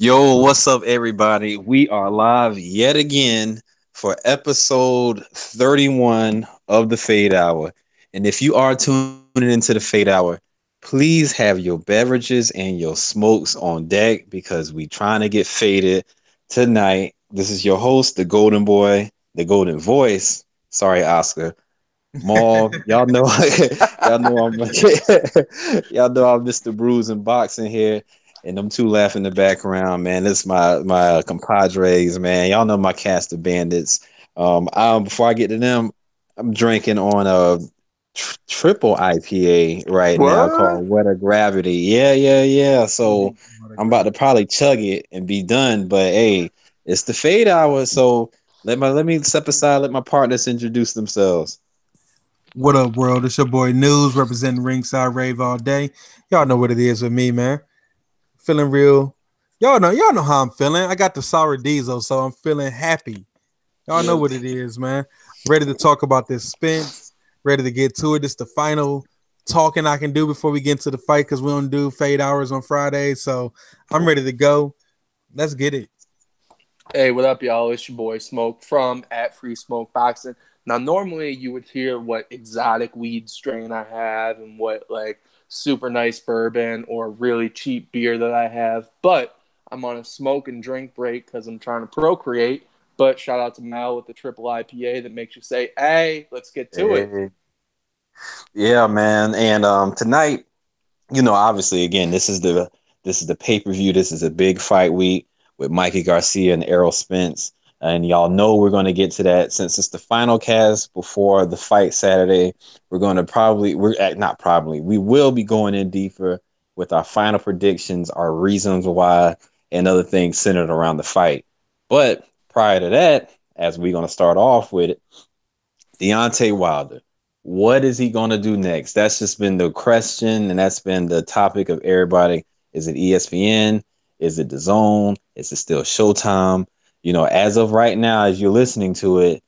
Yo, what's up, everybody? We are live yet again for episode 31 of the Fade Hour. And if you are tuning into the Fade Hour, please have your beverages and your smokes on deck because we trying to get faded tonight. This is your host, the Golden Boy, the Golden Voice. Sorry, Oscar. Maul, y'all know, y'all know I'm, y'all know I'm Mr. Bruise and Boxing here, and them two laugh in the background, man. This is my compadres, man. Y'all know my cast of bandits. Before I get to them, I'm drinking on a triple IPA right now What? called Weather Gravity. Yeah. So I'm about to probably chug it and be done. But hey, it's the fade hour, so let me step aside, let my partners introduce themselves. What up, world? It's your boy News representing Ringside Rave all day. Y'all know what it is with me, man. Feeling real. Y'all know how I'm feeling. I got the sour diesel, so I'm feeling happy. Y'all know Yeah. what it is, man. Ready to talk about this Spence. Ready to get to it. This the final talking I can do before we get into the fight because we don't do fade hours on Fridays. So I'm ready to go. Let's get it. Hey, what up, y'all? It's your boy Smoke from at Free Smoke Boxing. Now, normally you would hear what exotic weed strain I have and what like super nice bourbon or really cheap beer that I have, but I'm on a smoke and drink break because I'm trying to procreate. But shout out to Mal with the triple IPA that makes you say, "Hey, let's get to it." Hey. Yeah, man. And tonight, obviously, again, this is the pay-per-view. This is a big fight week with Mikey Garcia and Errol Spence. And y'all know we're going to get to that since it's the final cast before the fight Saturday. We're going to probably we're at not probably we will be going in deeper with our final predictions, our reasons why, and other things centered around the fight. But prior to that, as we're going to start off with it, Deontay Wilder. What is he going to do next? That's just been the question, and that's been the topic of everybody. Is it ESPN? Is it DAZN? Is it still Showtime? As of right now, as you're listening to it,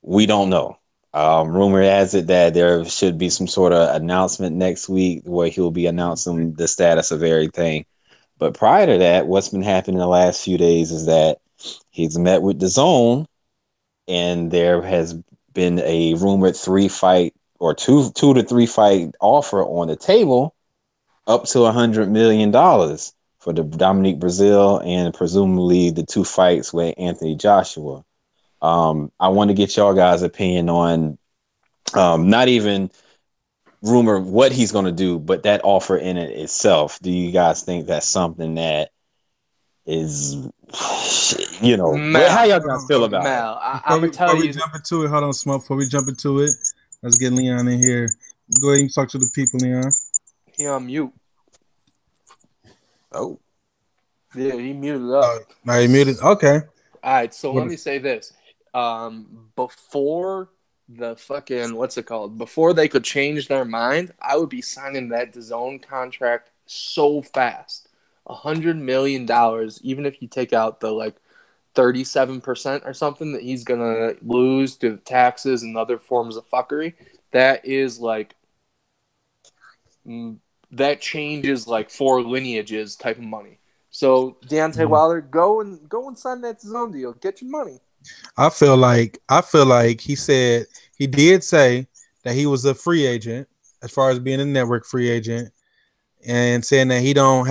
we don't know. Rumor has it that there should be some sort of announcement next week where he'll be announcing the status of everything. But prior to that, what's been happening the last few days is that he's met with DAZN, and there has been a rumored three fight or two to three fight offer on the table, up to $100 million for the Dominique Brazil and presumably the two fights with Anthony Joshua. I want to get y'all guys' opinion on not even rumor what he's going to do, but that offer in it itself. Do you guys think that's something that is, how Mal, y'all Hold guys on, feel hold on. about it? Mal, I'm Before gonna we tell before we you. jump into it, hold on, Smoke. Before we jump into it, let's get Leon in here. Go ahead and talk to the people, Leon. He on mute. Oh, Yeah, he muted Oh, up. now you muted. Okay. All right, so What? let me say this. Before the fucking, what's it called? Before they could change their mind, I would be signing that DAZN contract so fast. $100 million, even if you take out the like 37% or something that he's gonna lose to taxes and other forms of fuckery, that is like mm, that changes like four lineages type of money. So Deontay Wilder, go and sign that zone deal. Get your money. I feel like he said he did say that he was a free agent as far as being a network free agent and saying that he don't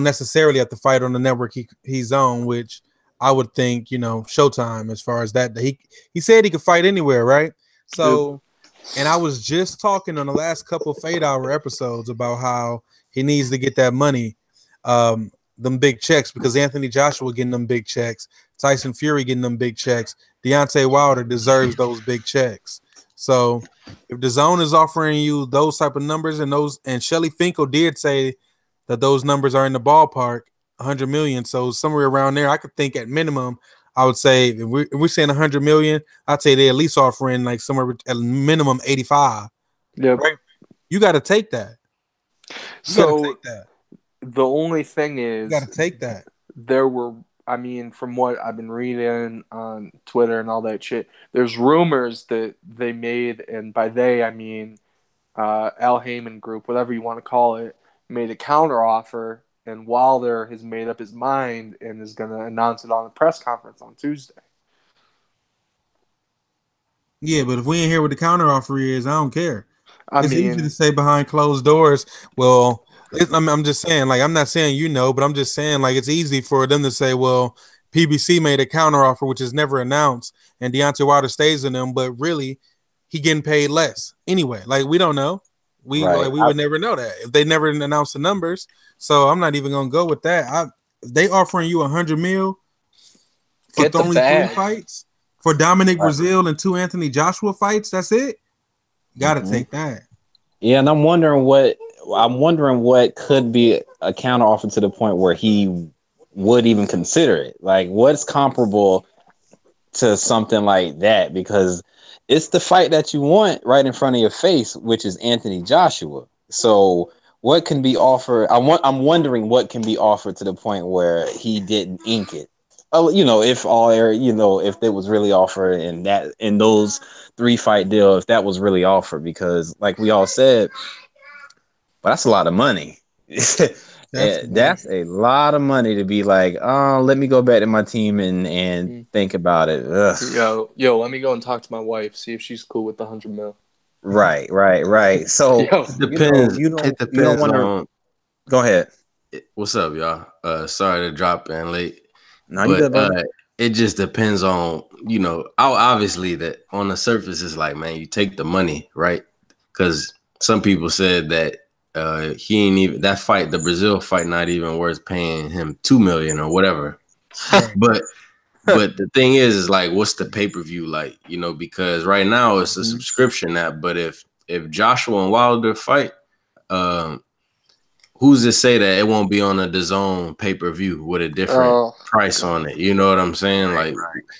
necessarily have to fight on the network he's on, which I would think, Showtime as far as that. He said he could fight anywhere, right? Yep. So, and I was just talking on the last couple Fade Hour episodes about how he needs to get that money, them big checks, because Anthony Joshua getting them big checks, Tyson Fury getting them big checks. Deontay Wilder deserves those big checks. So if the zone is offering you those type of numbers and Shelly Finkel did say that those numbers are in the ballpark, 100 million. So somewhere around there, I could think at minimum, I would say if we're saying 100 million, I'd say they at least offering like somewhere at minimum 85. Yep. Right? You got to take that. You got to So take that. the only thing You got is, to take that. there were, I mean, from what I've been reading on Twitter and all that shit, there's rumors that they made, and by they I mean Al Heyman Group, whatever you want to call it, made a counter offer And Wilder has made up his mind and is going to announce it on a press conference on Tuesday. Yeah, but if we ain't hear what the counteroffer is, I don't care. It's easy to mean, say behind closed doors. Well, I'm just saying, like, I'm not saying but I'm just saying, like, it's easy for them to say, well, PBC made a counteroffer, which is never announced, and Deontay Wilder stays in them, but really, he getting paid less anyway. Like, we don't know. We would never know that if they never announced the numbers. So I'm not even gonna go with that. They offering you $100 million for Get the only bag. 3 fights for Dominic Brazil and 2 Anthony Joshua fights. That's it. Got to take that. Yeah, and I'm wondering what could be a counter offer to the point where he would even consider it. Like, what's comparable to something like that? Because it's the fight that you want right in front of your face, which is Anthony Joshua. So what can be offered? I'm wondering what can be offered to the point where he didn't ink it. Oh, if it was really offered in those 3 fight deal, if that was really offered, because like we all said, but that's a lot of money. That's a lot of money to be like, oh, let me go back to my team and think about it. Ugh. Yo, let me go and talk to my wife, see if she's cool with the $100 million. Right. So it depends. You don't want to. Go ahead. What's up, y'all? Sorry to drop in late. No, you good, bro. It just depends on, obviously that on the surface it's like, man, you take the money, right? Because some people said that he ain't even, that fight, the Brazil fight, not even worth paying him $2 million or whatever. But the thing is like, what's the pay-per-view like? Because right now it's a subscription app. But if Joshua and Wilder fight, who's to say that it won't be on a DAZN pay-per-view with a different price on it? You know what I'm saying? Like,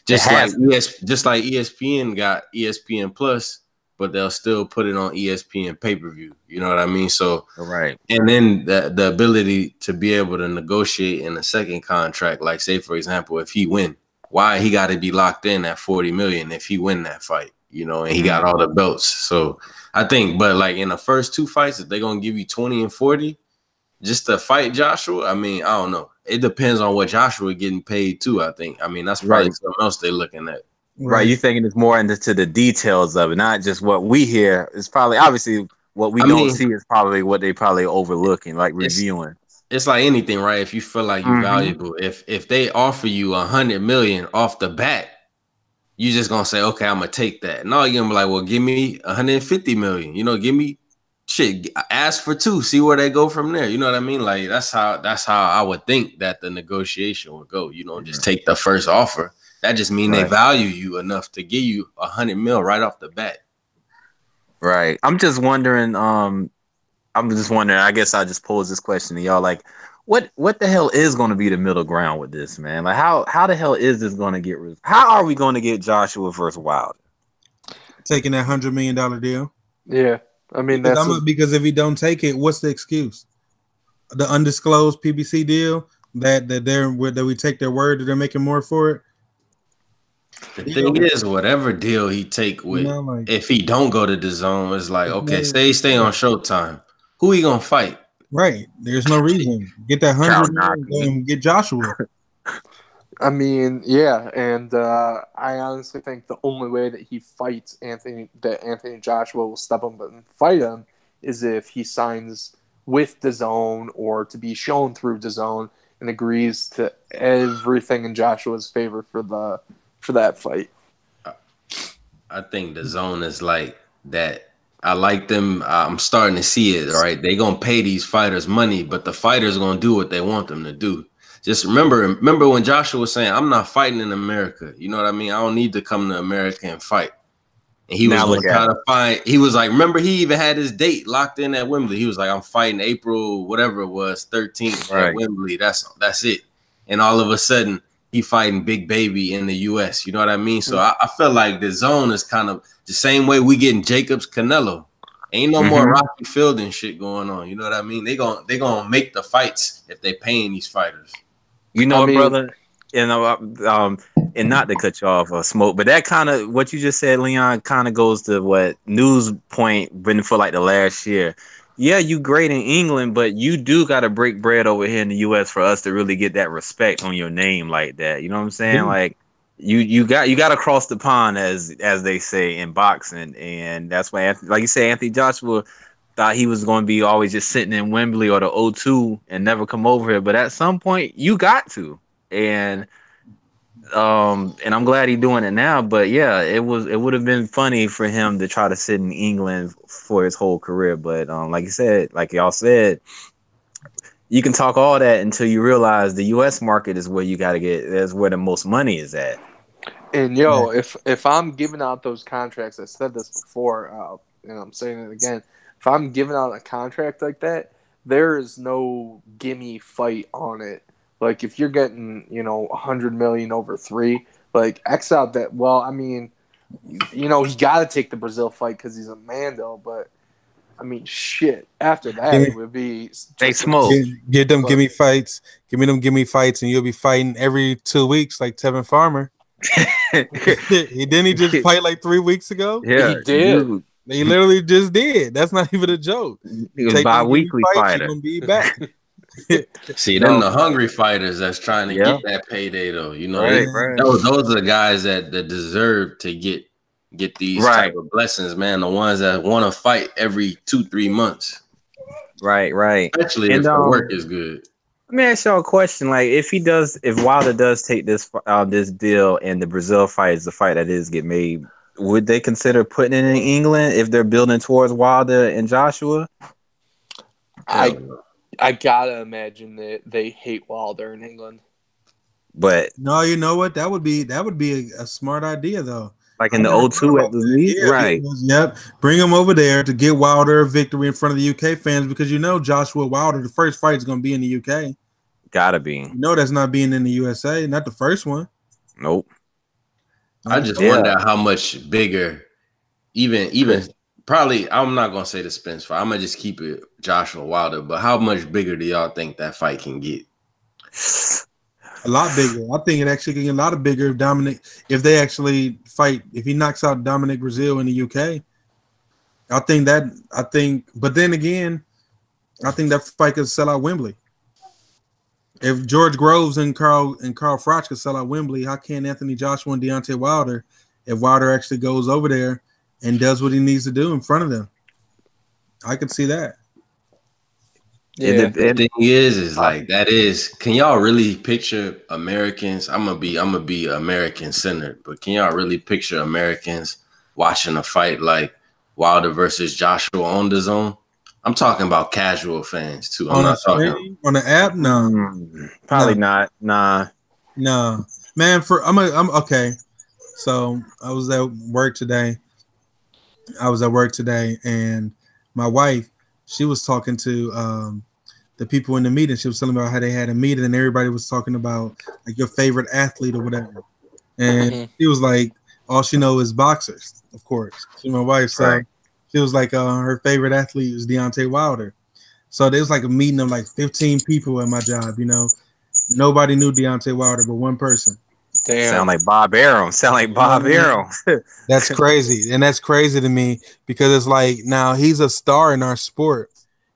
just like ESPN got ESPN Plus, but they'll still put it on ESPN pay-per-view. You know what I mean? So, right. And then the ability to be able to negotiate in a second contract, like say, for example, if he win, why he got to be locked in at $40 million if he win that fight, and he got all the belts. So I think, but like in the first 2 fights, if they're going to give you 20 and 40, just to fight Joshua, I mean, I don't know. It depends on what Joshua getting paid too, I think. I mean, that's probably something else they're looking at. Right. You're thinking it's more into the details of it, not just what we hear. It's probably, obviously, what we don't see is probably what they probably overlooking, like reviewing. It's like anything, right? If you feel like you're valuable, if they offer you $100 million off the bat, you're just going to say, okay, I'm going to take that. No, you're going to be like, well, give me $150 million. Give me shit, ask for 2, see where they go from there. You know what I mean? Like that's how I would think that the negotiation would go. Just take the first offer. That just means they value you enough to give you $100 million right off the bat. Right. I'm just wondering. I guess I just pose this question to y'all. Like, what the hell is going to be the middle ground with this, man? Like, how the hell is this going to get? How are we going to get Joshua versus Wilder? Taking that $100 million deal. Yeah. I mean, because if he don't take it, what's the excuse? The undisclosed PBC deal that we take their word that they're making more for it. The thing is, whatever deal he take with, if he don't go to DAZN, it's like, okay, stay on Showtime. Who he gonna fight? Right. There's no reason. Get that $100 million and get Joshua. I mean, yeah, and I honestly think the only way that he fights Anthony Joshua will step up and fight him is if he signs with DAZN or to be shown through DAZN and agrees to everything in Joshua's favor for that fight. I think DAZN is like that. I like them. I'm starting to see it. Right, they gonna pay these fighters money, but the fighters gonna do what they want them to do. Just remember when Joshua was saying, I'm not fighting in America. You know what I mean? I don't need to come to America and fight. And he was going to try to find, he was like, remember, he even had his date locked in at Wembley. He was like, I'm fighting April, whatever it was, 13th at Wembley. That's it. And all of a sudden, he fighting Big Baby in the U.S. You know what I mean? So I feel like the zone is kind of the same way we getting Jacobs Canelo. Ain't no more Rocky Fielding shit going on. You know what I mean? They gonna make the fights if they paying these fighters. Brother, and not to cut you off or smoke, but that kind of what you just said, Leon, kind of goes to what News Point been for like the last year. you great in England, but you do got to break bread over here in the U.S. for us to really get that respect on your name like that. You know what I'm saying? Like you got to cross the pond as they say in boxing, and that's why, like you say, Anthony Joshua thought he was going to be always just sitting in Wembley or the O2 and never come over here. But at some point, you got to, and I'm glad he's doing it now. But yeah, it would have been funny for him to try to sit in England for his whole career. But like you said, like y'all said, you can talk all that until you realize the U.S. market is where you got to get. That's where the most money is at. And yo, if I'm giving out those contracts, I said this before, and I'm saying it again. If I'm giving out a contract like that, there is no gimme fight on it. Like if you're getting, $100 million over 3, like X out that. Well, I mean, he got to take the Brazil fight because he's a Mando, but I mean, shit. After that, it would be they smoke. Give them gimme fights. Give me them gimme fights, and you'll be fighting every 2 weeks like Tevin Farmer. Didn't he just fight like 3 weeks ago? Yeah, he did. Dude. He literally just did. That's not even a joke. He was bi-weekly fighter. You're gonna be back. See, them the hungry fighters that's trying to get that payday though. Right. Those are the guys that deserve to get these type of blessings, man. The ones that want to fight every 2-3 months. Right. Especially if the work is good. Let me ask y'all a question. Like, if Wilder does take this deal and the Brazil fight is the fight that is get made, would they consider putting it in England if they're building towards Wilder and Joshua? I gotta imagine that they hate Wilder in England. But no, you know what? That would be a smart idea though. Like in the O2 at the league, right? Yep. Bring him over there to get Wilder a victory in front of the UK fans because Joshua Wilder, the first fight is going to be in the UK. Gotta be. That's not being in the USA, not the first one. Nope. I just wonder how much bigger, even probably. I'm not gonna say the Spence fight. I'm gonna just keep it Joshua Wilder. But how much bigger do y'all think that fight can get? A lot bigger. I think it actually can get a lot bigger if they actually fight. If he knocks out Dominic Brazil in the UK, but then again, I think that fight could sell out Wembley. If George Groves and Carl Froch could sell out Wembley, how can Anthony Joshua and Deontay Wilder, if Wilder actually goes over there and does what he needs to do in front of them? I could see that. Yeah. The thing is like that is. Can y'all really picture Americans? I'm gonna be American centered, but can y'all really picture Americans watching a fight like Wilder versus Joshua on DAZN? I'm talking about casual fans too. I'm not talking on the app. No, probably not. Nah, no, man. I'm okay. So I was at work today, and my wife, she was talking to the people in the meeting. She was telling about how they had a meeting, and everybody was talking about like your favorite athlete or whatever. And she was like, all she knows is boxers, of course. She's my wife, so she was like, her favorite athlete was Deontay Wilder. So there was like a meeting of like 15 people at my job. Nobody knew Deontay Wilder but one person. Damn. Sound like Bob Arum. That's crazy. And that's crazy to me because it's like now he's a star in our sport.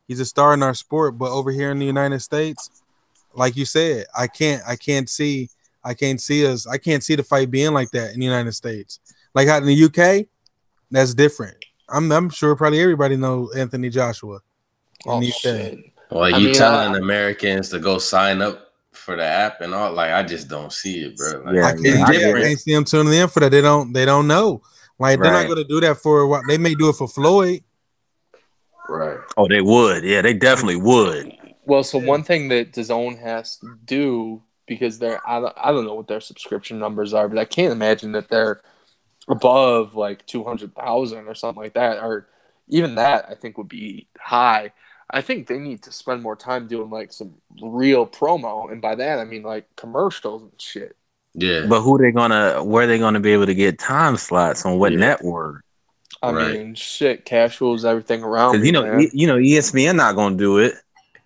But over here in the United States, like you said, I can't see the fight being like that in the United States. Like out in the UK, that's different. I'm sure probably everybody knows Anthony Joshua. Shit. Well, you telling Americans to go sign up for the app and all? Like, I just don't see it, bro. Like, I can't see them tuning in for that. They don't know. Like, they're not going to do that for a while. They may do it for Floyd. Right. Oh, they would. Yeah, they definitely would. Well, so one thing that DAZN has to do, because I don't know what their subscription numbers are, but I can't imagine that they're above like 200,000 or something like that, or even that I think would be high. I think they need to spend more time doing like some real promo, and by that I mean like commercials and shit. Yeah. But where are they gonna be able to get time slots on what network? I mean, shit, Casuals, everything around. Because ESPN not gonna do it.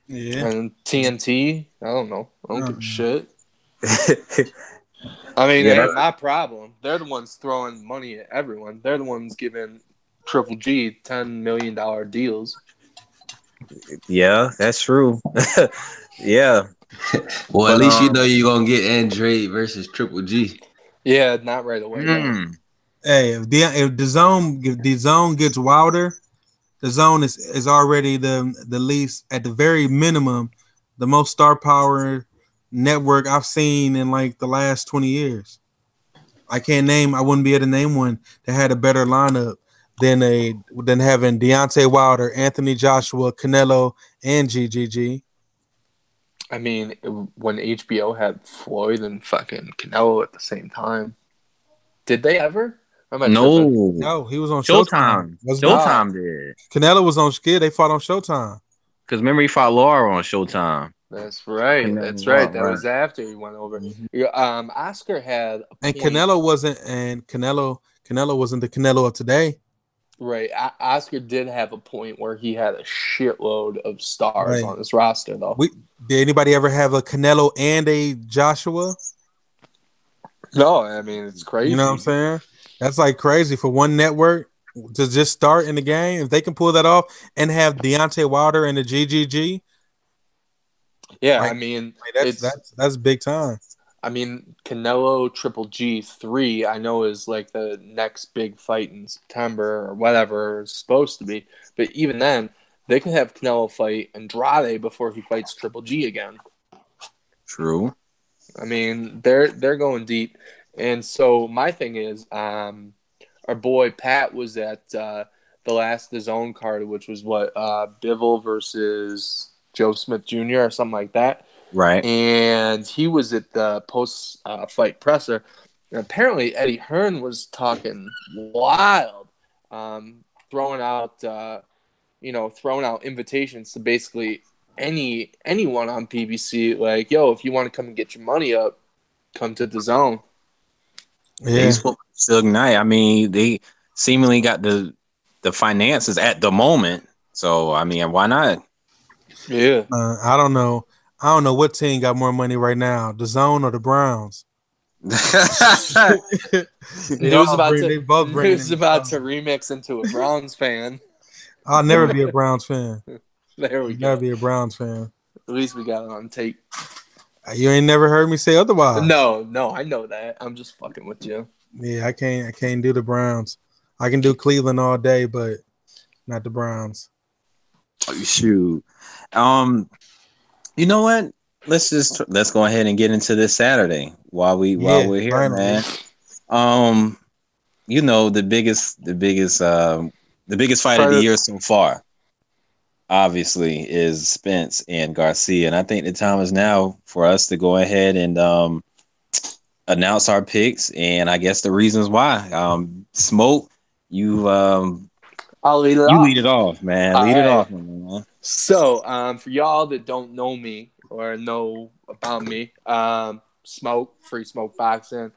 Yeah. And TNT, I don't know. I don't give a shit. I mean, it ain't my problem. They're the ones throwing money at everyone. They're the ones giving Triple G $10 million deals. Yeah, that's true. Yeah, Well, at but least you know you're gonna get Andre versus Triple G. Yeah, not right away though. Hey, if the zone gets Wilder, the zone is already the least, at the very minimum, the most star power network I've seen in like the last 20 years. I wouldn't be able to name one that had a better lineup than having Deontay Wilder, Anthony Joshua, Canelo, and GGG. I mean, when HBO had Floyd and fucking Canelo at the same time, did they ever? Or am I tripping? no, No, he was on Showtime. Showtime. Was not Ah, Showtime did. Canelo was on Skid. They fought on Showtime. Because remember he fought Laura on Showtime. that's right. Canelo That's right. Law, That right? was after he went over. Mhm. Yeah, Oscar had a And point. Canelo wasn't the Canelo of today. Right. Oscar did have a point where he had a shitload of stars Right. on his roster, though. Did anybody ever have a Canelo and a Joshua? No, I mean, it's crazy. You know what I'm saying? That's like crazy for one network to just start in the game. If they can pull that off and have Deontay Wilder and the GGG, Yeah, like, I mean, that's big time. I mean, Canelo Triple G3, I know is like the next big fight in September or whatever it's supposed to be. But even then, they could have Canelo fight Andrade before he fights Triple G again. True. I mean, they're going deep. And so my thing is, our boy Pat was at the last DAZN card, which was what, Bivol versus Joe Smith Jr. or something like that. Right. And he was at the post fight presser. And apparently Eddie Hearn was talking wild, throwing out invitations to basically anyone on PBC. Like, yo, if you want to come and get your money up, come to the zone. Yeah. He's Suge Knight. I mean, they seemingly got the finances at the moment. So I mean, why not? Yeah. I don't know. I don't know what team got more money right now, the Zone or the Browns. He was about to remix into a Browns fan. I'll never be a Browns fan. There we go. Never be a Browns fan. At least we got it on tape. You ain't never heard me say otherwise. No, I know that. I'm just fucking with you. Yeah, I can't do the Browns. I can do Cleveland all day, but not the Browns. Shoot. You know what? Let's go ahead and get into this Saturday while we're here, finally. Man. You know, the biggest fight of the year so far, obviously, is Spence and Garcia, and I think the time is now for us to go ahead and announce our picks, and I guess the reasons why. Smoke, I'll lead it off. You lead it off, man. Lead it off, man. So, for y'all that don't know me or know about me, Smoke, Free Smoke Boxing,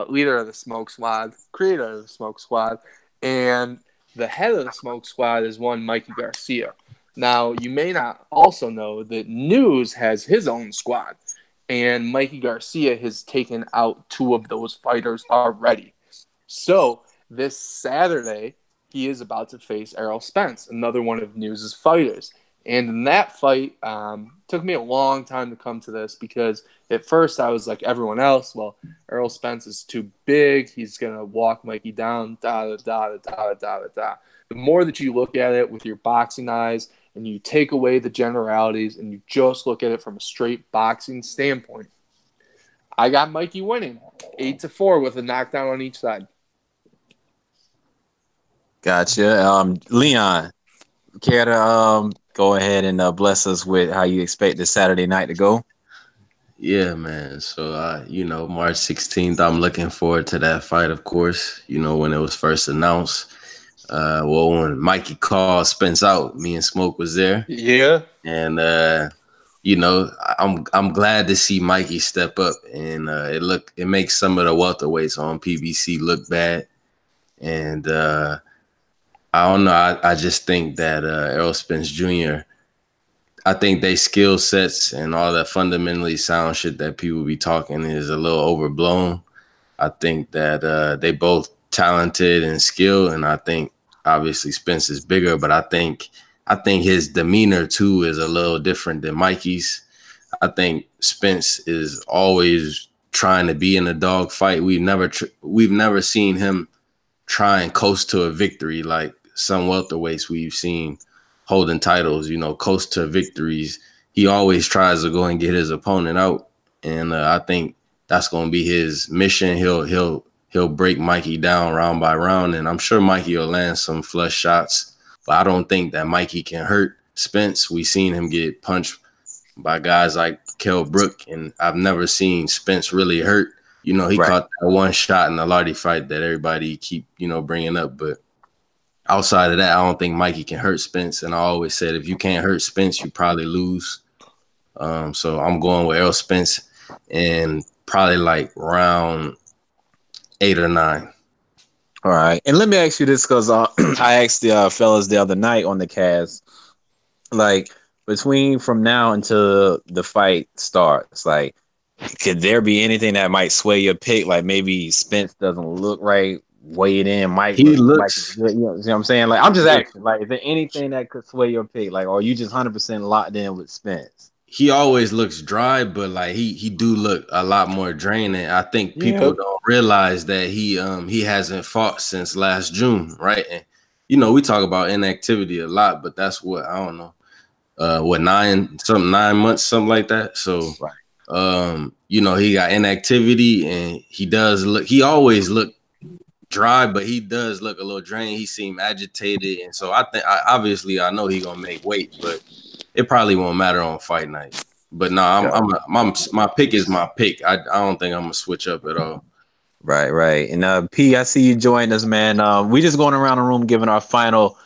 leader of the Smoke Squad, creator of the Smoke Squad, and the head of the Smoke Squad is one Mikey Garcia. Now, you may not also know that News has his own squad, and Mikey Garcia has taken out 2 of those fighters already. So, this Saturday, he is about to face Errol Spence, another one of News' fighters. And in that fight, took me a long time to come to this because at first I was like everyone else, well, Errol Spence is too big. He's going to walk Mikey down, The more that you look at it with your boxing eyes and you take away the generalities and you just look at it from a straight boxing standpoint, I got Mikey winning 8-4 with a knockdown on each side. Gotcha. Leon, care to go ahead and bless us with how you expect this Saturday night to go? Yeah, man. So, March 16th, I'm looking forward to that fight, of course. You know, when it was first announced. When Mikey called Spence out, me and Smoke was there. Yeah. And, I'm glad to see Mikey step up. And it makes some of the welterweights on PBC look bad. And I don't know. I just think that Errol Spence Jr., I think they skill sets and all that fundamentally sound shit that people be talking is a little overblown. I think that they both talented and skilled, and I think obviously Spence is bigger, but I think I think his demeanor too is a little different than Mikey's. I think Spence is always trying to be in a dog fight. We've never seen him try and coast to a victory like some welterweights we've seen holding titles, coast to victories. He always tries to go and get his opponent out, and I think that's going to be his mission. He'll break Mikey down round by round, and I'm sure Mikey will land some flush shots, but I don't think that Mikey can hurt Spence. We've seen him get punched by guys like Kell Brook, and I've never seen Spence really hurt. He caught that one shot in the Lardy fight that everybody keep, bringing up. But outside of that, I don't think Mikey can hurt Spence. And I always said, if you can't hurt Spence, you probably lose. So I'm going with Errol Spence and probably like round 8 or 9. All right. And let me ask you this, because I asked the fellas the other night on the cast, like, between from now until the fight starts, like, could there be anything that might sway your pick? Like maybe Spence doesn't look right, weighed in, he looks like, you know what I'm saying? Like, I'm just asking, like, is there anything that could sway your pick? Like, or are you just 100% locked in with Spence? He always looks dry, but like he do look a lot more drained. And I think people don't realize that he hasn't fought since last June, right? And we talk about inactivity a lot, but that's what, I don't know, 9 months, something like that. So right. He got inactivity, and he always look dry, but he does look a little drained. He seemed agitated, and so I think I know he's gonna make weight, but it probably won't matter on fight night. But no, my pick is my pick. I don't think I'm gonna switch up at all. Right. And P, I see you joined us, man. We just going around the room giving our final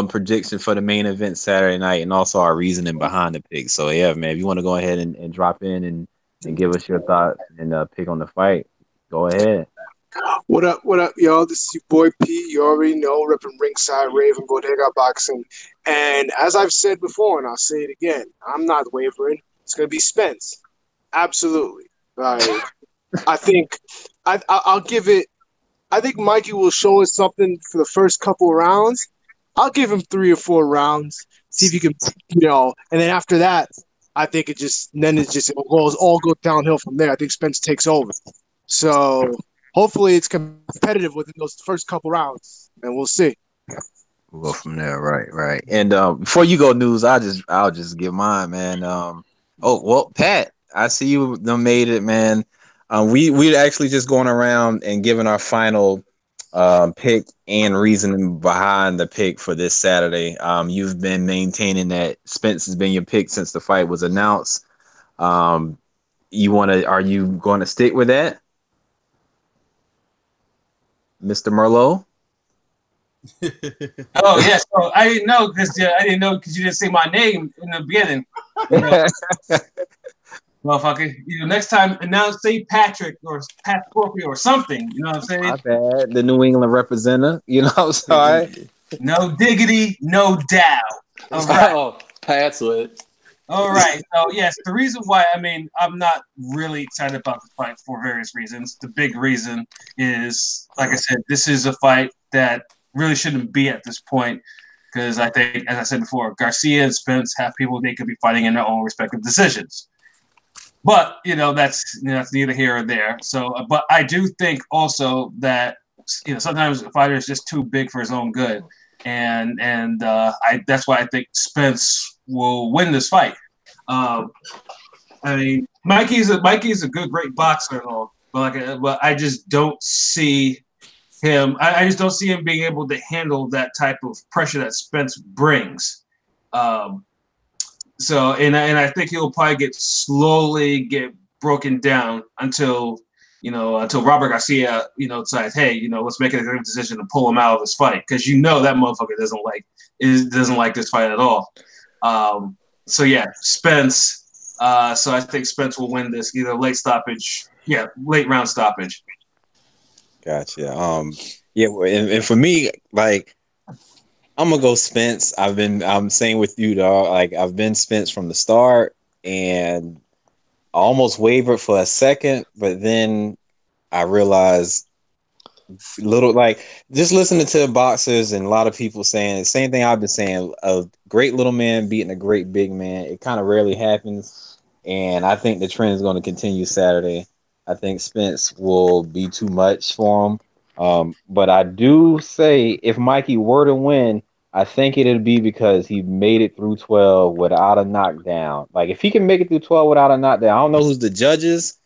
prediction for the main event Saturday night, and also our reasoning behind the pick. So yeah, man, if you want to go ahead and drop in and give us your thoughts and pick on the fight, go ahead. What up, y'all? This is your boy P. You already know, repping Ringside Rave and Bodega Boxing. And as I've said before, and I'll say it again, I'm not wavering. It's going to be Spence. Absolutely. I think I'll give it. I think Mikey will show us something for the first couple of rounds. I'll give him 3 or 4 rounds. See if he can, and then after that, I think it will all go downhill from there. I think Spence takes over. So hopefully it's competitive within those first couple rounds, and we'll see. We'll go from there, right. And before you go, News, I'll just give mine, man. Pat, I see you made it, man. We actually just going around and giving our final pick and reasoning behind the pick for this Saturday. You've been maintaining that Spence has been your pick since the fight was announced. Are you going to stick with that, Mr. Merlot? Oh yeah, so I didn't know because you didn't say my name in the beginning. Motherfucker, next time announce St. Patrick or Pat Scorpio or something. You know what I'm saying? My bad. The New England representative. I'm sorry. No diggity, no doubt. All right. Oh, Pat's lit. All right. So yes, the reason why I'm not really excited about the fight for various reasons. The big reason is, like I said, this is a fight that really shouldn't be at this point, because I think, as I said before, Garcia and Spence have people they could be fighting in their own respective decisions. But that's neither here or there. So, but I do think also that sometimes a fighter is just too big for his own good, and that's why I think Spence will win this fight. Mikey's a great boxer and all, but I just don't see him. I just don't see him being able to handle that type of pressure that Spence brings. So I think he'll probably slowly get broken down until Robert Garcia decides, hey, let's make a decision to pull him out of this fight, because that motherfucker doesn't like this fight at all. So yeah, Spence. So I think Spence will win this either late round stoppage. Gotcha. And for me, like, I'm gonna go Spence. I'm saying with you, dog. Like, I've been Spence from the start, and I almost wavered for a second, but then I realized little like just listening to boxers and a lot of people saying the same thing I've been saying. A great little man beating a great big man. It kind of rarely happens, and I think the trend is going to continue Saturday. I think Spence will be too much for him. But I do say if Mikey were to win, I think it'd be because he made it through 12 without a knockdown. Like if he can make it through 12 without a knockdown, I don't know who's the judges,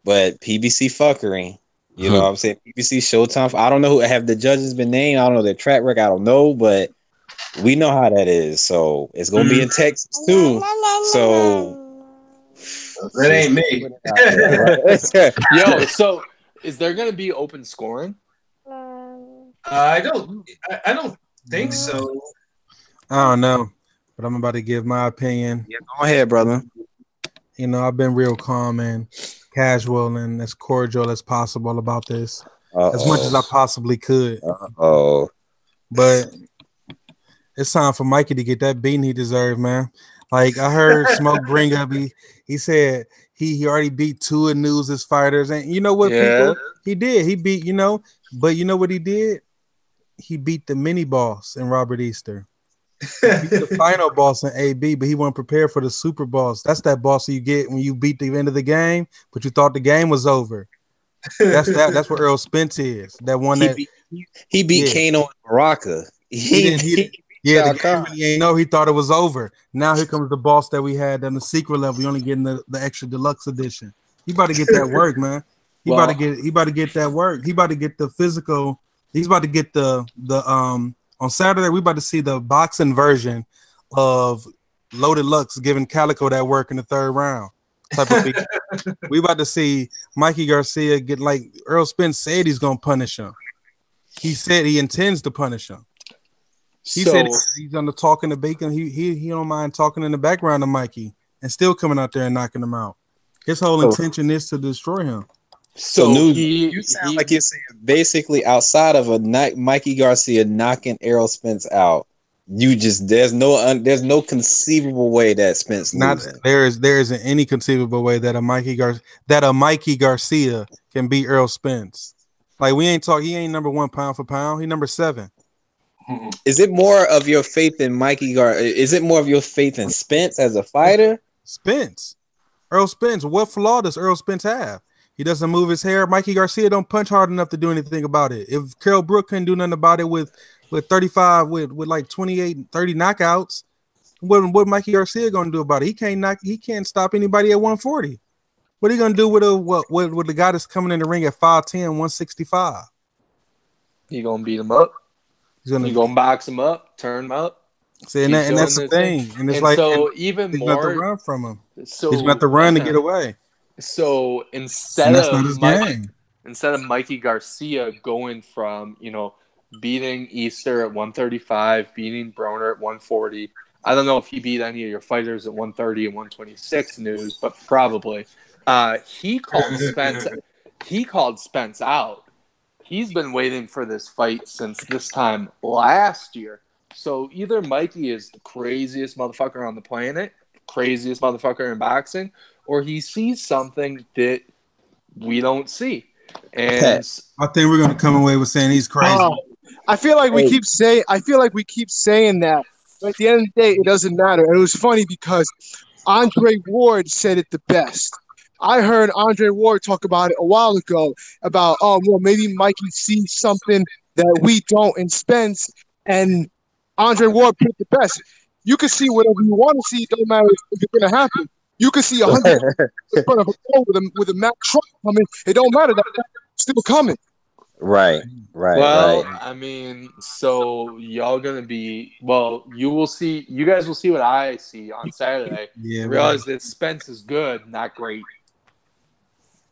but PBC fuckery. You know what I'm saying? PBC Showtime. I don't know who have the judges been named. I don't know their track record. I don't know, but we know how that is. So it's gonna be in Texas too. So that ain't me. Yo, so is there gonna be open scoring? I don't think so. I don't know, but I'm about to give my opinion. Yeah, go ahead, brother. You know, I've been real calm and casual and as cordial as possible about this, as much as I possibly could. But it's time for Mikey to get that beating he deserved, man. Like I heard Smoke bring up, he said he already beat two of News's fighters, and you know what, people, he did. He beat, you know, but you know what he did? He beat the mini boss in Robert Easter. He beat the final boss in AB, but he wasn't prepared for the super boss. That's that boss you get when you beat the end of the game, but you thought the game was over. That's that. That's what Earl Spence is. That one he beat Kano and Baraka. The game when he ain't know, he thought it was over. Now here comes the boss that we had on the secret level. You only getting the extra deluxe edition. He about to get that work, man. He about to get that work. He about to get the physical. He's about to get the on Saturday, we about to see the boxing version of Loaded Lux giving Calico that work in the third round. Type of we about to see Mikey Garcia get, like Earl Spence said he's going to punish him. He said he intends to punish him. He said he's going to talk in the bacon. He don't mind talking in the background of Mikey and still coming out there and knocking him out. His whole intention is to destroy him. So you sound like you're saying basically outside of a Mikey Garcia knocking Errol Spence out, there's no conceivable way that Spence losing. There isn't any conceivable way that a Mikey Garcia can beat Errol Spence. Like he ain't number one pound for pound. He number 7. Is it more of your faith in Is it more of your faith in Spence as a fighter? Earl Spence. What flaw does Earl Spence have? He doesn't move his hair. Mikey Garcia don't punch hard enough to do anything about it. If Carol Brook couldn't do nothing about it with 35, with like 28, 30 knockouts, what Mikey Garcia gonna do about it? He can't stop anybody at 140. What are you gonna do with the guy that's coming in the ring at 5'10", 165? He gonna beat him up. He's gonna box him up, turn him up. See, and that's the thing. And it's like so even he's more to run from him. So he's got to run to get away. So instead of Mikey Garcia going from, beating Easter at 135, beating Broner at 140, I don't know if he beat any of your fighters at 130 and 126 news, but probably. He called Spence out. He's been waiting for this fight since this time last year. So either Mikey is the craziest motherfucker on the planet, craziest motherfucker in boxing, or he sees something that we don't see. And I think we're gonna come away with saying he's crazy. I feel like we keep saying that, but at the end of the day, it doesn't matter. And it was funny because Andre Ward said it the best. I heard Andre Ward talk about it a while ago about, maybe Mikey sees something that we don't in Spence, and Andre Ward put it the best. You can see whatever you want to see. It don't matter if it's going to happen. You can see 100 in front of a goal with a Mack truck coming. It don't matter. That's still coming. Right. Well, I mean, so y'all gonna be you will see. You guys will see what I see on Saturday. Yeah, realize that Spence is good, not great.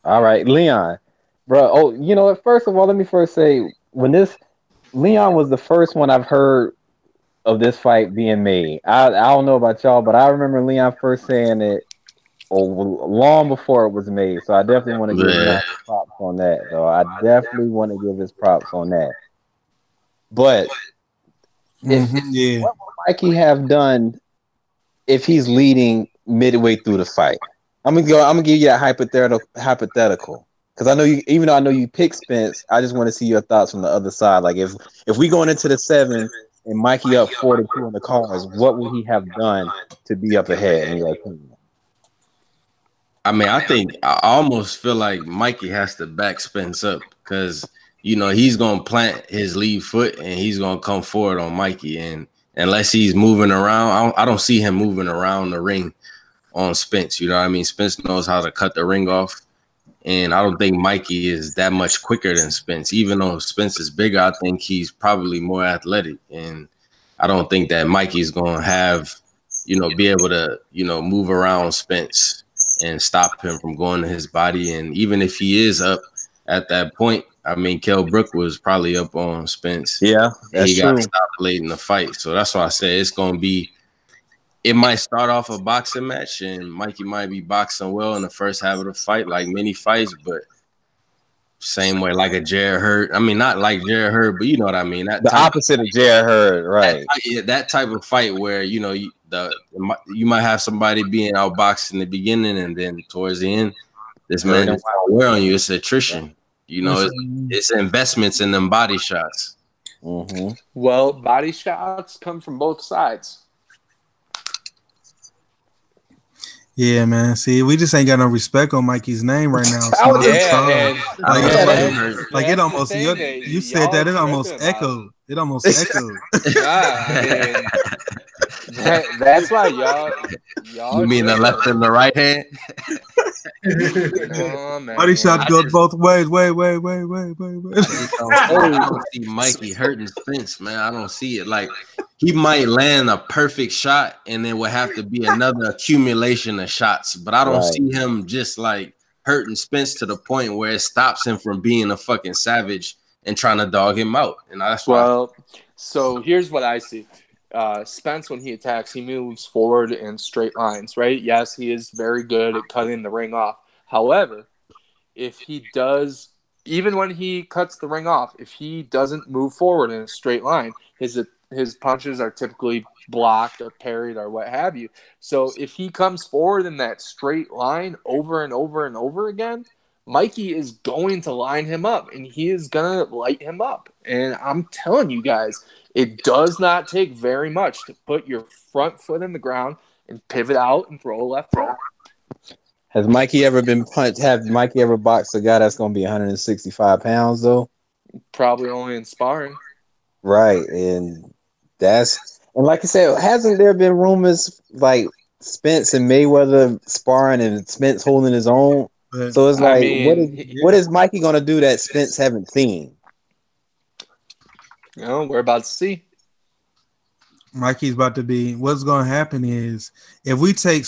All right, Leon, bro. Oh, you know what? First of all, let me first say Leon was the first one I've heard of this fight being made. I don't know about y'all, but I remember Leon first saying it long before it was made. So I definitely want to give him props on that. So I definitely want to give his props on that. But what would Mikey have done if he's leading midway through the fight? I'm gonna give you a hypothetical. Because I know you, even though I know you pick Spence, I just want to see your thoughts from the other side. Like if we going into the 7 and Mikey up 4-2 in the cars, what would he have done to be up ahead in your opinion? I mean, I almost feel like Mikey has to back Spence up because he's gonna plant his lead foot and he's gonna come forward on Mikey, and unless he's moving around, I don't see him moving around the ring on Spence. You know what I mean? Spence knows how to cut the ring off, and I don't think Mikey is that much quicker than Spence. Even though Spence is bigger, I think he's probably more athletic, and I don't think that Mikey's gonna have be able to move around Spence and stop him from going to his body. And even if he is up at that point, I mean, Kell Brook was probably up on Spence. Yeah, that's he true. got stopped late in the fight. So that's why I say it might start off a boxing match and Mikey might be boxing well in the first half of the fight, like many fights, but same way like a Jared Hurd. I mean, not like Jared Hurd, but you know what I mean. The opposite of Jared Hurd, right? That type of fight where, you might have somebody being outboxed in the beginning and then towards the end, this man is wear on you. It's attrition. It's investments in them body shots. Mm-hmm. Well, body shots come from both sides. Yeah, man. See, we just ain't got no respect on Mikey's name right now. Oh, yeah, like it almost. You said that it almost echoed. It almost echoed. I mean, that's why y'all. You mean the left and the right hand? Oh, man. Body shots go both ways. Wait. I don't see Mikey hurting Spence, man. I don't see it. Like, he might land a perfect shot and then will have to be another accumulation of shots. But I don't see him just like hurting Spence to the point where it stops him from being a fucking savage and trying to dog him out. And that's why. Well, so here's what I see. Spence, when he attacks, he moves forward in straight lines, right? Yes, he is very good at cutting the ring off. However, if he does, even when he cuts the ring off, if he doesn't move forward in a straight line, his punches are typically blocked or parried or what have you. So if he comes forward in that straight line over and over and over again, Mikey is going to line him up and he is going to light him up. And I'm telling you guys, it does not take very much to put your front foot in the ground and pivot out and throw a left hook. Has Mikey ever been punched? Have Mikey ever boxed a guy that's going to be 165 pounds, though? Probably only in sparring. Right. And like I said, hasn't there been rumors like Spence and Mayweather sparring and Spence holding his own? So it's like, what is Mikey going to do that Spence haven't seen? We're about to see. Mikey's about to be. What's going to happen is if we take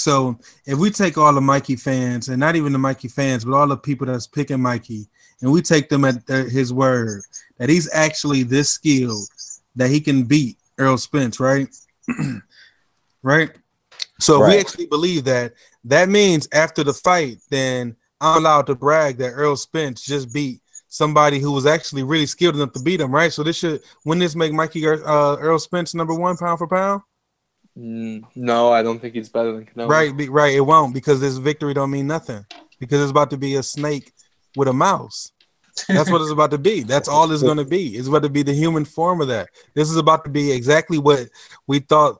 all the Mikey fans, and not even the Mikey fans, but all the people that's picking Mikey, and we take them at his word that he's actually this skilled that he can beat Errol Spence, right? Right. So if we actually believe that, that means after the fight, then I'm allowed to brag that Errol Spence just beat somebody who was actually really skilled enough to beat him, right? So wouldn't this make Errol Spence #1 pound for pound? No, I don't think he's better than Canelo. Right. It won't, because this victory don't mean nothing, because it's about to be a snake with a mouse. That's what it's about to be. That's all it's going to be. It's about to be the human form of that. This is about to be exactly what we thought.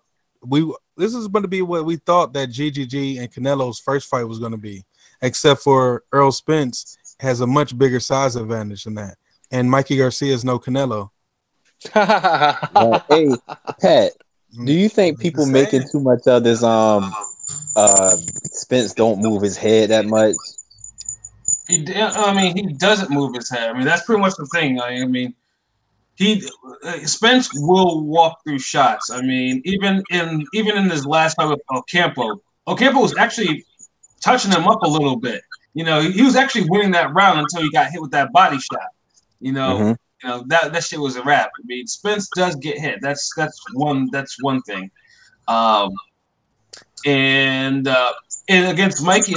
This is going to be what we thought that GGG and Canelo's first fight was going to be, except for Errol Spence has a much bigger size advantage than that, and Mikey Garcia is no Canelo. Hey, Pat, do you think people making too much of this? Spence don't move his head that much. He doesn't move his head. I mean, that's pretty much the thing. I mean, Spence will walk through shots. I mean, even in his last fight with Ocampo was actually touching him up a little bit. He was actually winning that round until he got hit with that body shot. That shit was a wrap. I mean, Spence does get hit. That's one thing. And against Mikey,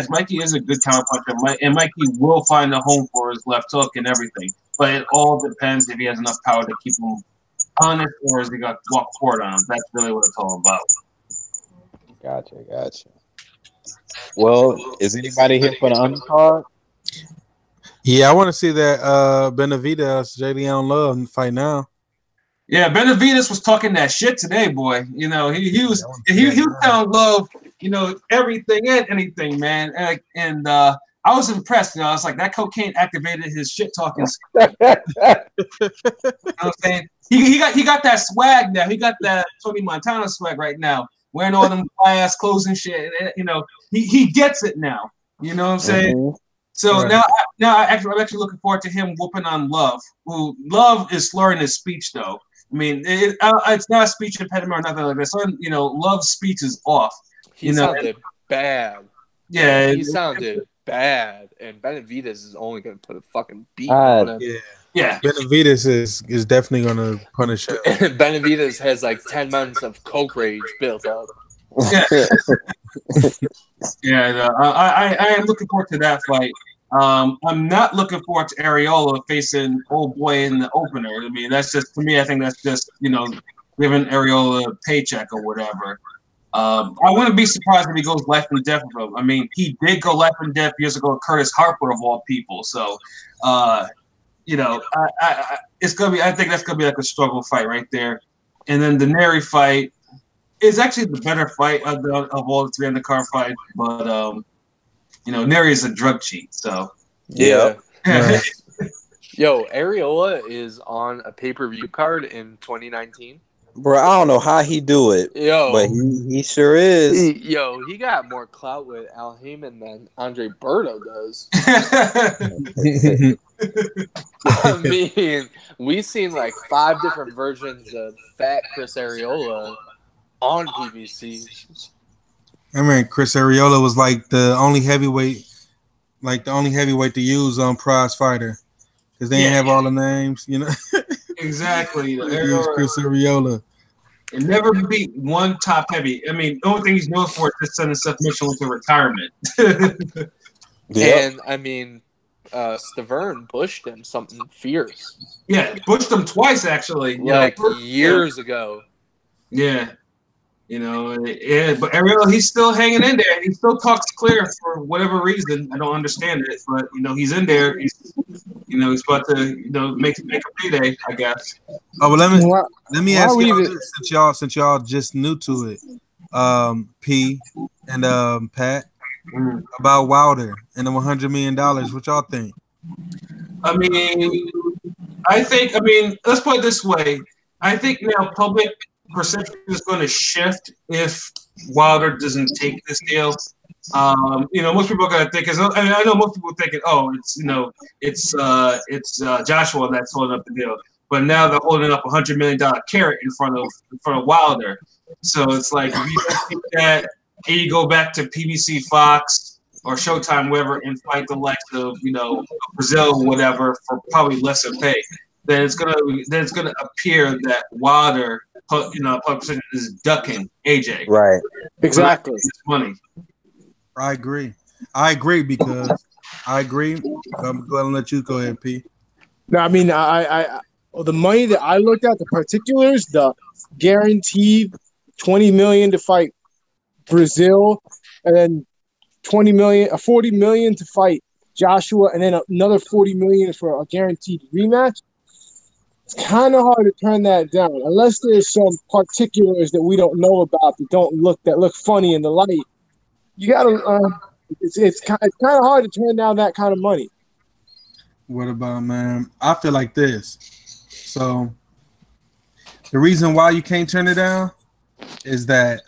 Mikey is a good counterpuncher, and Mikey will find a home for his left hook and everything. But it all depends if he has enough power to keep him honest, or is he got to walk forward on him. That's really what it's all about. Gotcha. Well, is anybody here for the undercard? Yeah, I want to see that Benavidez, JDL Love fight now. Yeah, Benavidez was talking that shit today, boy. You know, he was telling Love, you know, everything and anything, man. And I was impressed. You know, I was like, that cocaine activated his shit talking. You know what I'm saying? He got that swag now. He got that Tony Montana swag right now, wearing all them ass clothes and shit. And, you know, he gets it now. You know what I'm saying? Mhm. So Right. I'm actually looking forward to him whooping on Love. Who Love is slurring his speech though. I mean, it's not a speech impediment or nothing like that. So, you know, Love's speech is off. He You know, sounded bad. yeah, He sounded bad, and Benavidez is only going to put a fucking beat on him. yeah. Benavidez is definitely going to punish him. Benavidez has like 10 months of coke rage built up. Yeah, I am looking forward to that fight. I'm not looking forward to Areola facing old boy in the opener. I mean, that's just, to me, I think that's just, you know, giving Areola a paycheck or whatever. I wouldn't be surprised if he goes life and death with him. I mean, he did go life and death years ago with Curtis Harper of all people. So, you know, it's gonna be. I think that's gonna be like a struggle fight right there. And then the Neri fight is actually the better fight of all the three on the card fight. But you know, Neri is a drug cheat. So Yeah. Right. Yo, Areola is on a pay-per-view card in 2019. Bro, I don't know how he do it, Yo, but he sure is. he got more clout with Al Heyman than Andre Berto does. I mean, we've seen like 5 different versions of Fat Chris Areola on PBC. I mean, Chris Areola was like the only heavyweight to use on Prize Fighter because they didn't have all the names, you know. exactly. He used Chris Areola. And never beat one top heavy. I mean, the only thing he's known for is just sending Seth Mitchell into retirement. And I mean, Stavern pushed him something fierce. Yeah, pushed him twice actually. Like years ago. Yeah. You know, yeah, but Ariel, he's still hanging in there. He still talks clear for whatever reason. I don't understand it, but you know, he's in there. He's about to, make a payday, I guess. Oh, well, let me ask y'all this, since y'all just new to it, P and Pat, about Wilder and the $100 million. What y'all think? I mean, let's put it this way. I think now public perception is going to shift if Wilder doesn't take this deal. Most people are going to think, I know most people are thinking, it's Joshua that's holding up the deal, but now they're holding up $100 million carrot in front of Wilder. So it's like, if you don't think that, and you go back to PBC, Fox, or Showtime, wherever, and fight the likes of Brazil, or whatever, for probably lesser pay, then it's gonna appear that Wilder, is ducking AJ. Right. Exactly. Money. I agree because I'm going to let you go ahead, P. No, I mean, I the money that I looked at, the particulars, the guaranteed $20 million to fight Brazil, and then $40 million to fight Joshua, and then another $40 million for a guaranteed rematch. It's kind of hard to turn that down unless there's some particulars that we don't know about that look funny in the light. You gotta. It's kind of hard to turn down that kind of money. What about, man? I feel like this. So the reason why you can't turn it down is that